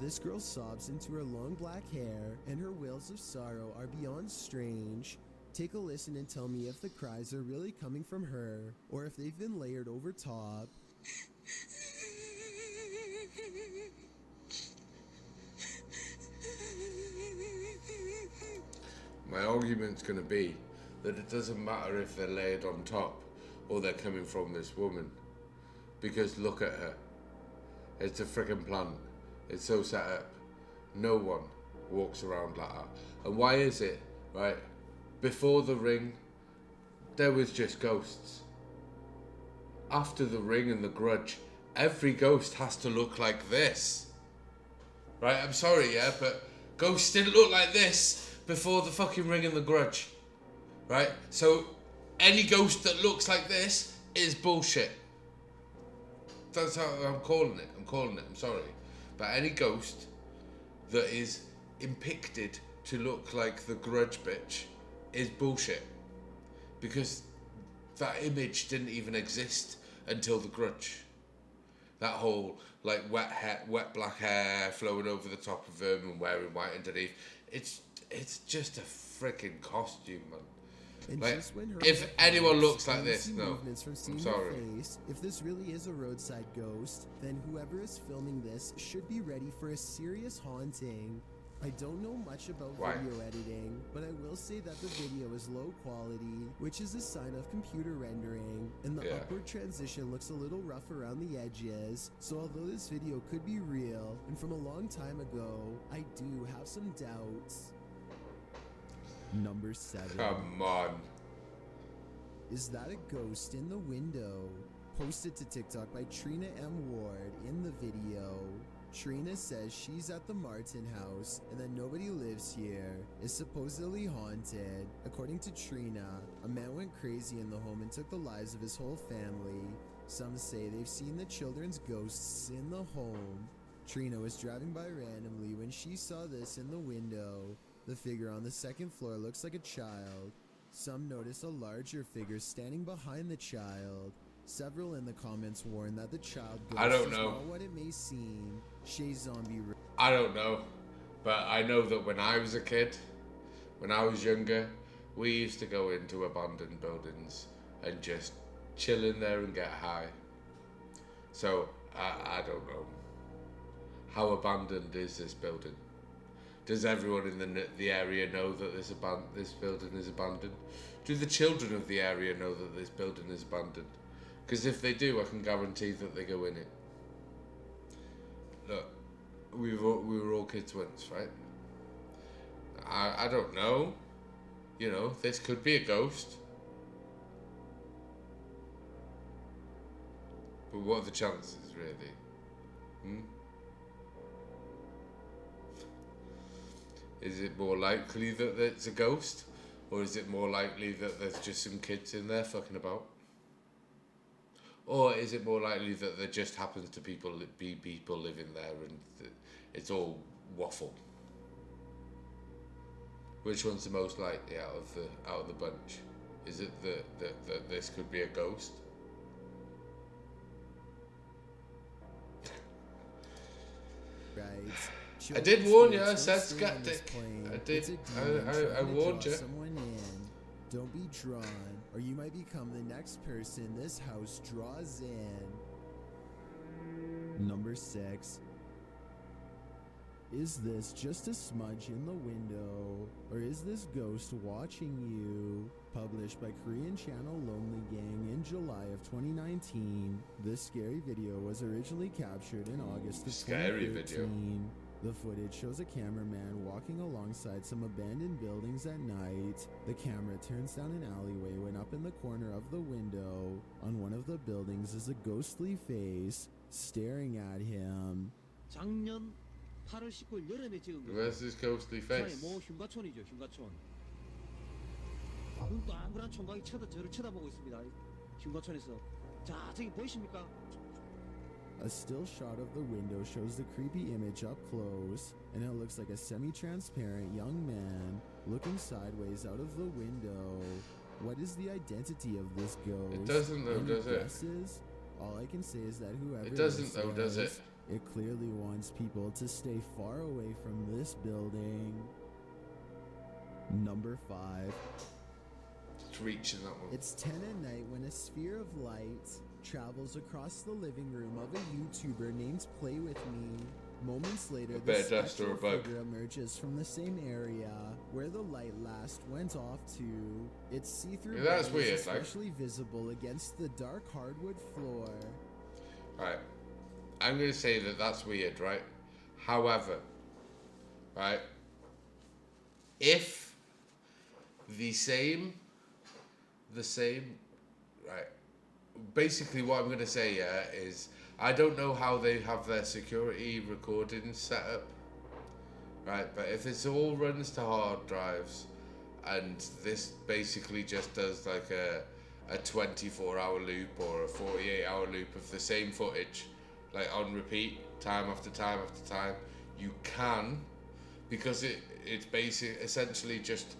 This girl sobs into her long black hair, and her wails of sorrow are beyond strange. Take a listen and tell me if the cries are really coming from her, or if they've been layered over top. My argument's going to be that it doesn't matter if they're laid on top or they're coming from this woman. Because look at her. It's a freaking plant. It's so set up. No one walks around like that. And why is it, right? Before the Ring, there was just ghosts. After the Ring and the Grudge, every ghost has to look like this. Right, I'm sorry, yeah, but ghosts didn't look like this before the fucking Ring and the Grudge. Right? So, any ghost that looks like this is bullshit. That's how I'm calling it. I'm sorry. But any ghost that is impicted to look like the Grudge bitch is bullshit. Because that image didn't even exist until the Grudge. That whole like wet black hair flowing over the top of him and wearing white underneath. It's just a freaking costume, man. And Like, just when her if head anyone pops looks like and you this, see no, movements from seeing I'm her sorry. face, if this really is a roadside ghost, then whoever is filming this should be ready for a serious haunting. I don't know much about Why? video editing, but I will say that the video is low quality, which is a sign of computer rendering, and the Yeah. upward transition looks a little rough around the edges. So although this video could be real and from a long time ago, I do have some doubts. Number 7. Come on. Is that a ghost in the window? Posted to TikTok by Trina M. Ward in the video. Trina says she's at the Martin house and that nobody lives here, is supposedly haunted. According to Trina, a man went crazy in the home and took the lives of his whole family. Some say they've seen the children's ghosts in the home. Trina was driving by randomly when she saw this in the window. The figure on the second floor looks like a child. Some notice a larger figure standing behind the child. Several in the comments warn that the child ghost I don't is know. not what it may seem. Shay Zombie. I don't know. But I know that when I was a kid, when I was younger, we used to go into abandoned buildings and just chill in there and get high. So, I don't know. How abandoned is this building? Does everyone in the area know that this building is abandoned? Do the children of the area know that this building is abandoned? Because if they do, I can guarantee that they go in it. Look, we were all kids once, right? I don't know. You know, this could be a ghost. But what are the chances, really? Is it more likely that it's a ghost? Or is it more likely that there's just some kids in there fucking about? Or is it more likely that there just happens to be people living there and it's all waffle? Which one's the most likely out of the bunch? Is it that this could be a ghost? Right. I did warn you, I Children's said spirits don't stay on this skeptic. plane. I did. It's a demon I trying to warned draw you. someone in. Don't be drawn, or you might become the next person this house draws in. Number 6. Is this just a smudge in the window, or is this ghost watching you? Published by Korean channel Lonely Gang in July of 2019, this scary video was originally captured in August of 2013. The footage shows a cameraman walking alongside some abandoned buildings at night. The camera turns down an alleyway when up in the corner of the window on one of the buildings is a ghostly face staring at him. 작년 8월 19일 여름에 찍은 거. Where's this ghostly face? 뭐 흉가촌이죠, 흉가촌. 눈 동그란 총각이 저를 쳐다보고 있습니다. 흉가촌에서. 자, 저기 보이십니까? A still shot of the window shows the creepy image up close, and it looks like a semi-transparent young man looking sideways out of the window. What is the identity of this ghost? It doesn't though, does it? Guesses? All I can say is that whoever it doesn't though, does it? It clearly wants people to stay far away from this building. Number 5. It's reaching that one. It's 10 at night when a sphere of light travels across the living room of a YouTuber named Play With Me. Moments later, the spectral figure emerges from the same area where the light last went off to. Its see-through that's body weird, is especially visible against the dark hardwood floor. Right. I'm going to say that that's weird, right? However, right, if the same, right, basically what I'm going to say is I don't know how they have their security recording set up, right, but if it's all runs to hard drives and this basically just does like a 24-hour loop or a 48-hour loop of the same footage, like on repeat, time after time after time, you can, because it's essentially just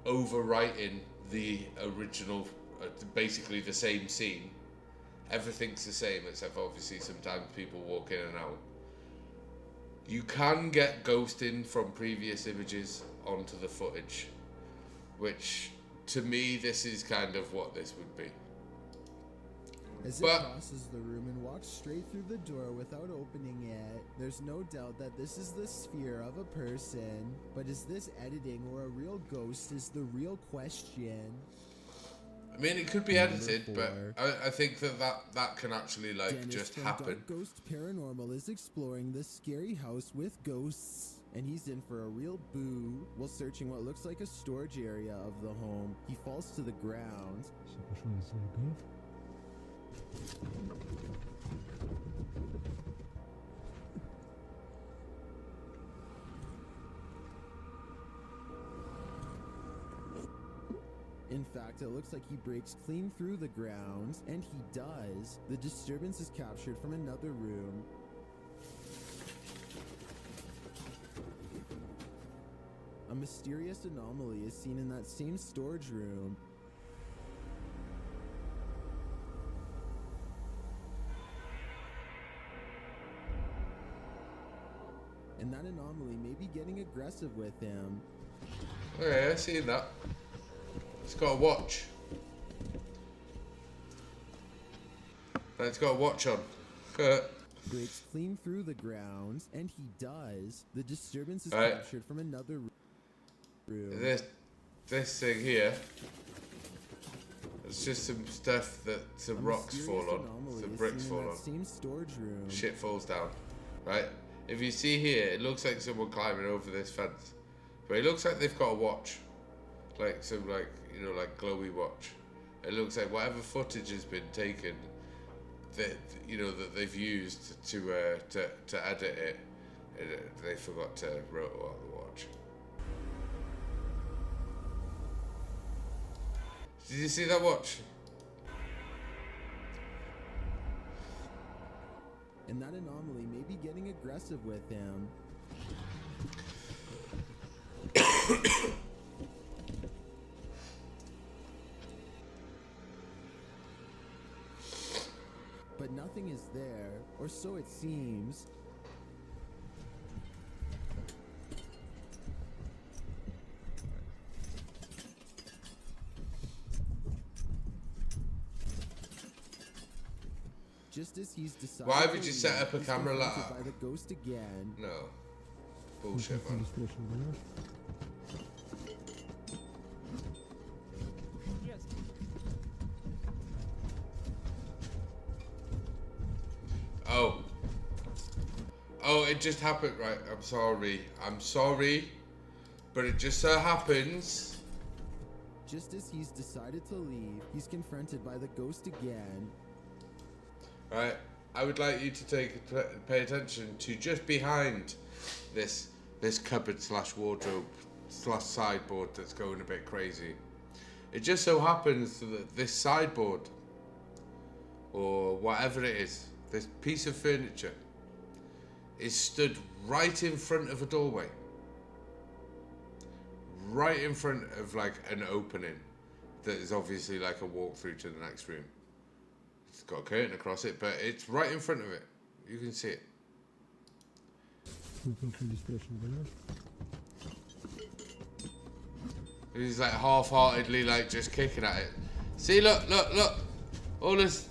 overwriting the original, basically the same scene. Everything's the same, except obviously sometimes people walk in and out. You can get ghosting from previous images onto the footage, which to me this is kind of what this would be. As it crosses the room and walks straight through the door without opening it, there's no doubt that this is the sphere of a person. But is this editing or a real ghost is the real question. I mean, it could be edited, but I think that can actually like Dennis just from happen. Dark Ghost Paranormal is exploring this scary house with ghosts, and he's in for a real boo while searching what looks like a storage area of the home. He falls to the ground. In fact, it looks like he breaks clean through the ground, and he does. The disturbance is captured from another room. A mysterious anomaly is seen in that same storage room. And that anomaly may be getting aggressive with him. Okay, I see that. It's got a watch. It's got a watch on. Breaks clean through the ground, and he does. The disturbance is captured from another room. This thing here. It's just some stuff that some rocks fall on, some bricks fall on. Same storage room. Shit falls down, right? If you see here, it looks like someone climbing over this fence, but it looks like they've got a watch, like some like like glowy watch. It looks like whatever footage has been taken, that that they've used to edit it, they forgot to write on the watch. Did you see that watch? And that anomaly may be getting aggressive with him. But nothing is there, or so it seems. Just as he's decided Why to would you leave, set up a he's camera like confronted that? by the ghost again. No. Bullshit, man. Oh. Oh, it just happened, right? I'm sorry. But it just so happens. Just as he's decided to leave, he's confronted by the ghost again. Right, I would like you to pay attention to just behind this cupboard / wardrobe / sideboard that's going a bit crazy. It just so happens that this sideboard, or whatever it is, this piece of furniture, is stood right in front of a doorway. Right in front of like an opening that is obviously like a walkthrough to the next room. It's got a curtain across it, but it's right in front of it. You can see it. He's like half-heartedly like just kicking at it. See, look. All this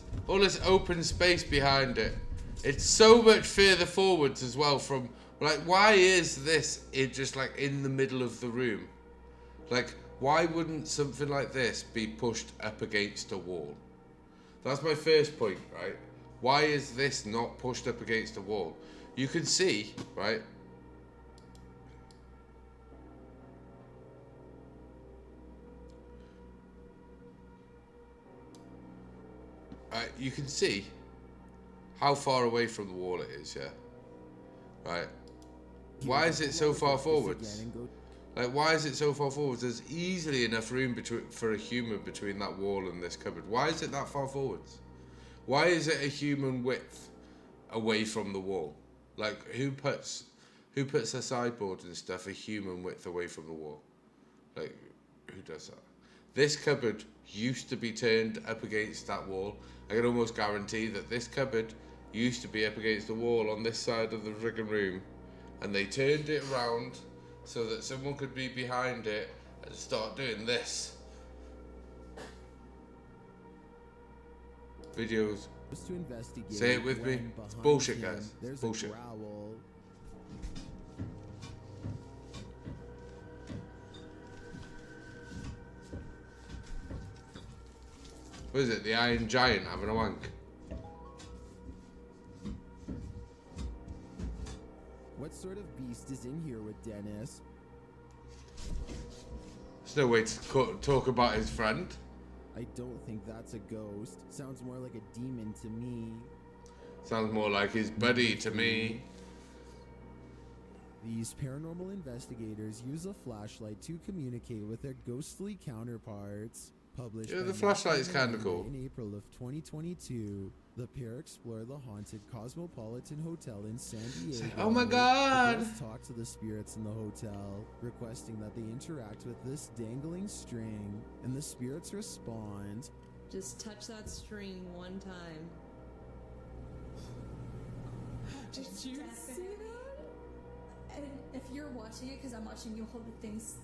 open space behind it. It's so much further forwards as well from like, why is this just like in the middle of the room? Like, why wouldn't something like this be pushed up against a wall? That's my first point, right? Why is this not pushed up against a wall? You can see, right? You can see how far away from the wall it is, yeah? Right. Why is it so far forwards? Like, why is it so far forwards? There's easily enough room for a human between that wall and this cupboard. Why is it that far forwards? Why is it a human width away from the wall? Like, who puts a sideboard and stuff a human width away from the wall? Like, who does that? This cupboard used to be turned up against that wall. I can almost guarantee that this cupboard used to be up against the wall on this side of the friggin' room, and they turned it around so that someone could be behind it and start doing this. Videos. To investigate. Say it with me. It's bullshit, guys. There's bullshit. a growl. What is it? The Iron Giant having a wank? What sort of beast is in here with Dennis? There's no way to talk about his friend. I don't think that's a ghost. Sounds more like a demon to me. Sounds more like his buddy to me. These paranormal investigators use a flashlight to communicate with their ghostly counterparts. Published Yeah, by the flashlight is National kinda cool. In April of 2022, the pair explore the haunted Cosmopolitan Hotel in San Diego. Oh my God! The girls talk to the spirits in the hotel, requesting that they interact with this dangling string, and the spirits respond. Just touch that string one time. Did you see that? And if you're watching it, because I'm watching you hold the things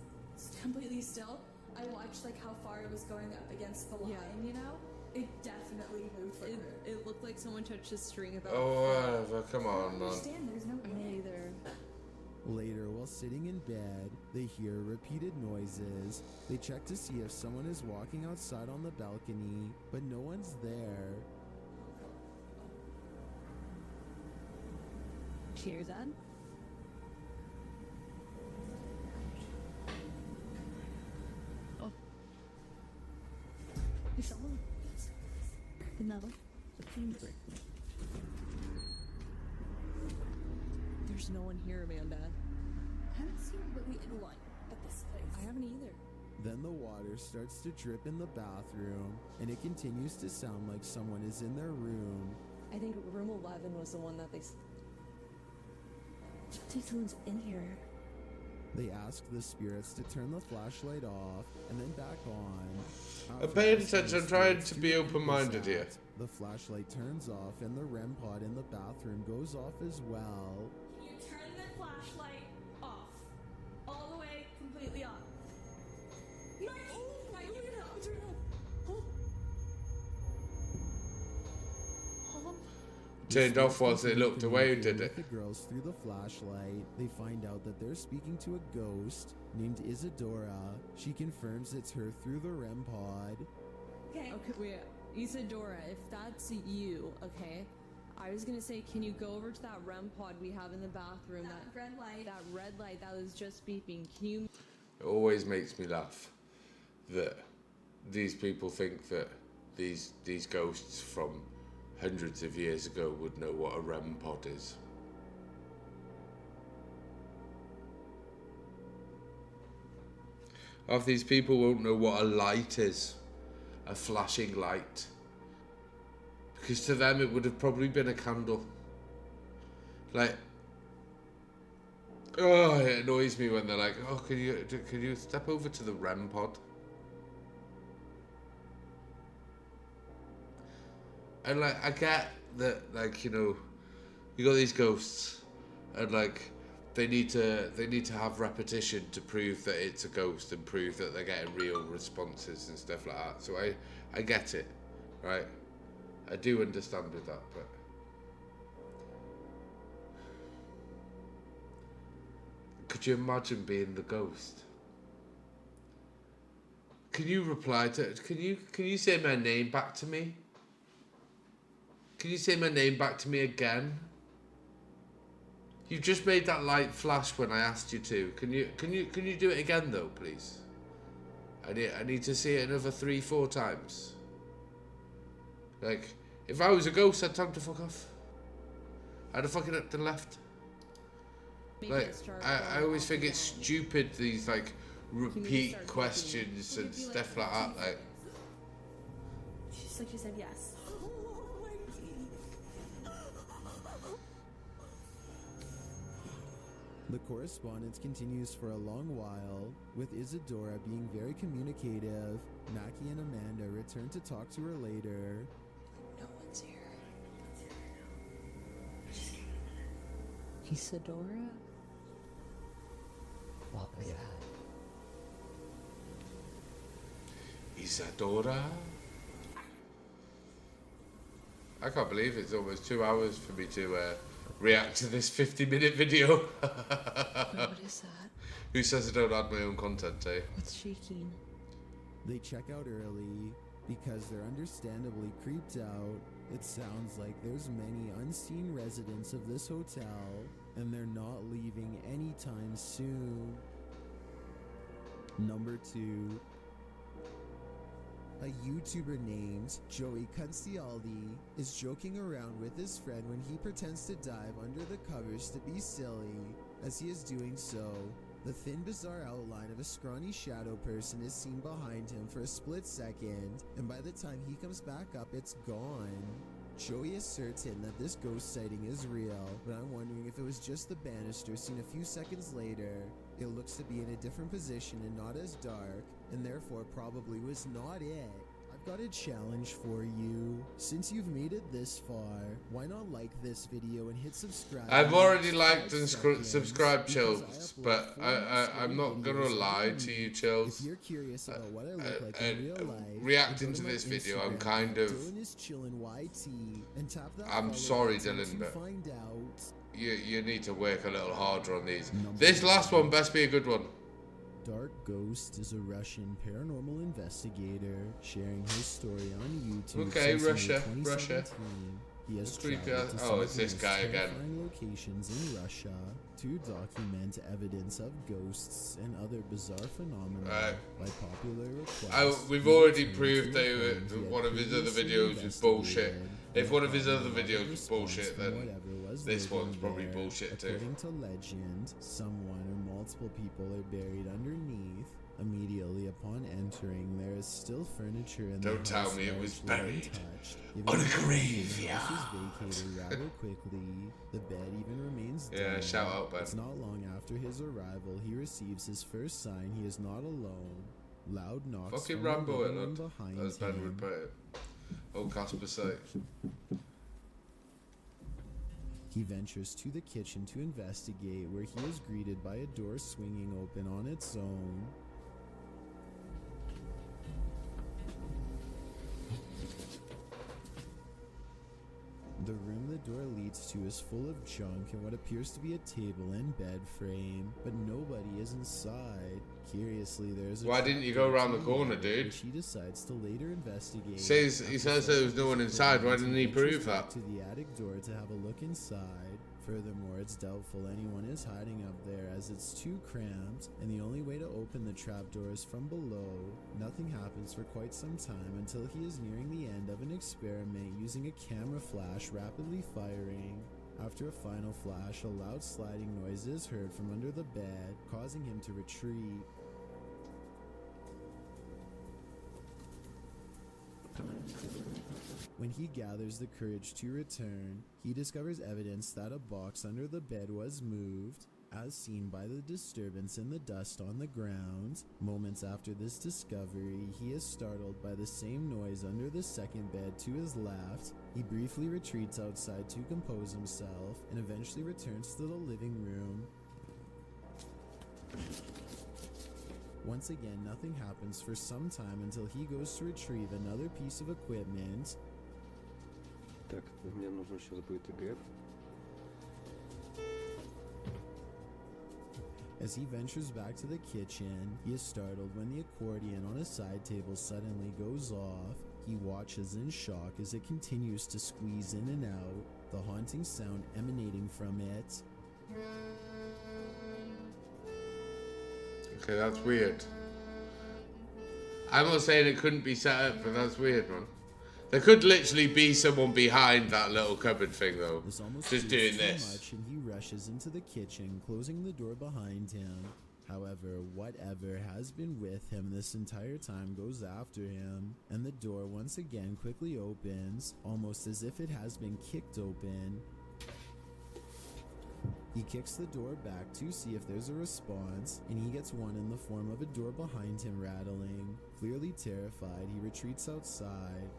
completely still, I watched like how far it was going up against the line, you know? It definitely moved for her. It looked like someone touched a string about. Oh, whatever. Come I on, don't man. understand, there's no way. Either. Later, while sitting in bed, they hear repeated noises. They check to see if someone is walking outside on the balcony, but no one's there. Cheers, Ed. Oh. You saw him? No. There's no one here, Amanda. I haven't seen really anyone at this place. I haven't either. Then the water starts to drip in the bathroom, and it continues to sound like someone is in their room. I think room 11 was the one that they. I think someone's in here. They ask the spirits to turn the flashlight off and then back on. I'm paying attention. I'm trying to be open-minded here. The flashlight turns off and the REM pod in the bathroom goes off as well. Can you turn the flashlight off? All the way, completely off. No, turn it off. Oh. turned off whilst they looked away, did it? The girls through the flashlight. They find out that they're speaking to a ghost named Isadora. She confirms it's her through the REM pod. Okay, wait. Isadora, if that's you, okay? I was gonna say, can you go over to that REM pod we have in the bathroom? That red light. That red light that was just beeping. Can you? It always makes me laugh that these people think that these ghosts from hundreds of years ago would know what a REM pod is. Half these people won't know what a light is, a flashing light. Because to them it would have probably been a candle. Like, oh, it annoys me when they're like, oh, can you step over to the REM pod? And like, I get that, like, you know, you got these ghosts, and like, they need to have repetition to prove that it's a ghost and prove that they're getting real responses and stuff like that. So I get it, right? I do understand with that, but could you imagine being the ghost? Can you reply to? Can you say my name back to me? Can you say my name back to me again? You just made that light flash when I asked you to. Can you do it again though, please? I need to see it another 3-4 times. Like, if I was a ghost, I'd tell him to fuck off. I'd have fucking up and left. Like, I always think it's stupid, these like repeat questions and stuff like that. Like, She's like, she said yes. The correspondence continues for a long while, with Isadora being very communicative. Mackie and Amanda return to talk to her later. No one's here. Isadora? What was that? Isadora? I can't believe it's almost 2 hours for me to react to this 50-minute video. What is that? Who says I don't add my own content, eh? What's shaking? They check out early because they're understandably creeped out. It sounds like there's many unseen residents of this hotel, and they're not leaving anytime soon. Number 2. A YouTuber named Joey Cuncialdi is joking around with his friend when he pretends to dive under the covers to be silly. As he is doing so, the thin, bizarre outline of a scrawny shadow person is seen behind him for a split second, and by the time he comes back up, it's gone. Joey is certain that this ghost sighting is real, but I'm wondering if it was just the banister seen a few seconds later. It looks to be in a different position and not as dark, and therefore probably was not it. I've got a challenge for you. Since you've made it this far, why not like this video and hit subscribe? I've already liked and subscribed, Chills, but I'm not gonna lie to you, Chills. If you're curious about what I look like in real life, reacting to this video, I'm kind of. I'm sorry, Dylan, but find out. You need to work a little harder on these. This last one best be a good one. Dark Ghost is a Russian paranormal investigator sharing his story on YouTube. Okay, since Russia. He has creepy. traveled to Oh, some it's this of the guy most again. terrifying locations in Russia to document evidence of ghosts and other bizarre phenomena by popular request. We've already proved one of his other videos was bullshit. If one of his other videos was bullshit, then this one's probably bullshit too. According to legend, someone or multiple people are buried underneath. Immediately upon entering, there is still furniture in the house. Don't tell me it was buried on a graveyard. The house is vacated rather quickly. The bed even remains Yeah, dead. shout out, Ben. It's not long after his arrival, he receives his first sign he is not alone. Loud knocks Fucking from the Rambo living it room looked, behind as Ben him. would put it. Old Casper site. He ventures to the kitchen to investigate, where he is greeted by a door swinging open on its own. The room the door next to is full of junk and what appears to be a table and bed frame, but nobody is inside. Curiously, there's a Why didn't you go around the corner, dude? which he decides to later investigate. He says there was no one inside. Why didn't he prove that? To the attic door to have a look inside. Furthermore, it's doubtful anyone is hiding up there as it's too cramped, and the only way to open the trapdoor is from below. Nothing happens for quite some time until he is nearing the end of an experiment using a camera flash rapidly firing. After a final flash, a loud sliding noise is heard from under the bed, causing him to retreat. When he gathers the courage to return, he discovers evidence that a box under the bed was moved, as seen by the disturbance in the dust on the ground. Moments after this discovery, he is startled by the same noise under the second bed to his left. He briefly retreats outside to compose himself, and eventually returns to the living room. Once again, nothing happens for some time until he goes to retrieve another piece of equipment. Так, мне нужно сейчас будет ИГФ. As he ventures back to the kitchen, he is startled when the accordion on his side table suddenly goes off. He watches in shock as it continues to squeeze in and out, the haunting sound emanating from it. Okay, that's weird. I'm not saying it couldn't be set up, but that's weird, man. There could literally be someone behind that little cupboard thing, though, just doing this. Much, and he rushes into the kitchen, closing the door behind him. However, whatever has been with him this entire time goes after him, and the door once again quickly opens, almost as if it has been kicked open. He kicks the door back to see if there's a response, and he gets one in the form of a door behind him rattling. Clearly terrified, he retreats outside.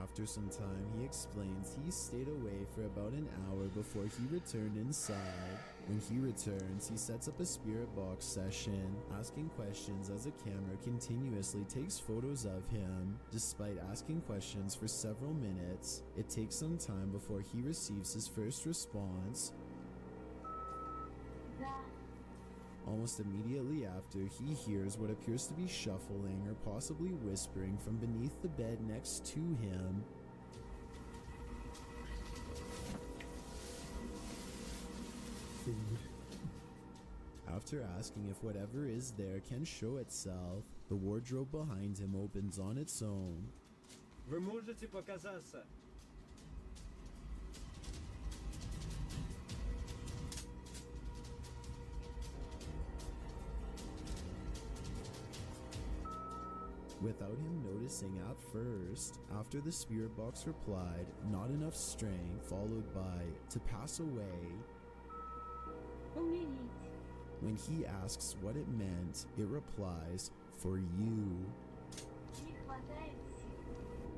After some time, he explains he stayed away for about an hour before he returned inside. When he returns, he sets up a spirit box session, asking questions as a camera continuously takes photos of him. Despite asking questions for several minutes, it takes some time before he receives his first response. Almost immediately after, he hears what appears to be shuffling or possibly whispering from beneath the bed next to him. After asking if whatever is there can show itself, the wardrobe behind him opens on its own. Вы можете показаться? Without him noticing at first, after the spirit box replied, "Not enough strength," followed by "to pass away." When he asks what it meant, it replies, "For you."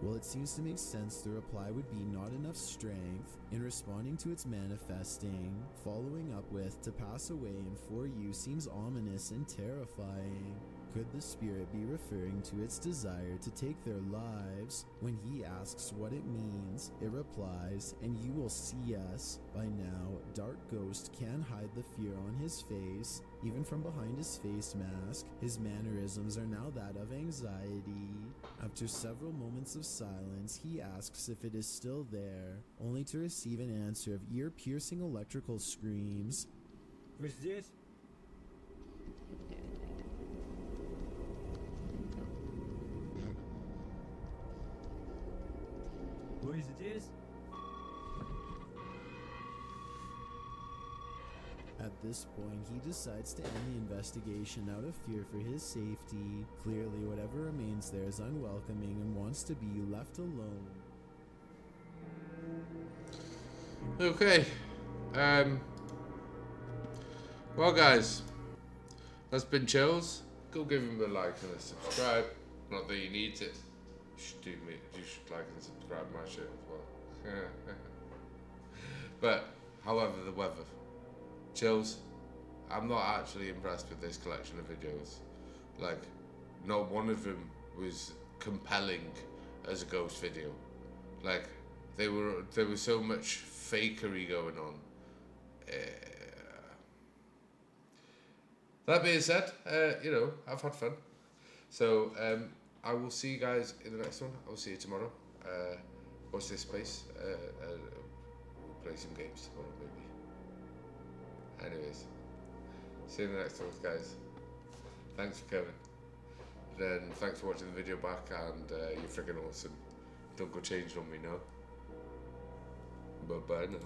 Well, it seems to make sense the reply would be "not enough strength" in responding to its manifesting. Following up with "to pass away" and "for you" seems ominous and terrifying. Could the spirit be referring to its desire to take their lives? When he asks what it means, it replies, "and you will see us." By now, Dark Ghost can hide the fear on his face. Even from behind his face mask, his mannerisms are now that of anxiety. After several moments of silence, he asks if it is still there, only to receive an answer of ear-piercing electrical screams. Вы здесь? Вы здесь? At this point, he decides to end the investigation out of fear for his safety. Clearly, whatever remains there is unwelcoming and wants to be left alone. Okay. Well, guys, that's been Chills. Go give him a like and a subscribe. Not that you need it. You should like and subscribe my shit as well. But, however, the weather. Chills, I'm not actually impressed with this collection of videos. Like, not one of them was compelling as a ghost video. Like, there was so much fakery going on. That being said, you know, I've had fun. So I will see you guys in the next one. I will see you tomorrow. Watch this space. We'll play some games tomorrow, maybe. Anyways, see you in the next one, guys. Thanks for coming. Then thanks for watching the video back, and you're freaking awesome. Don't go changing on me now. Bye bye now.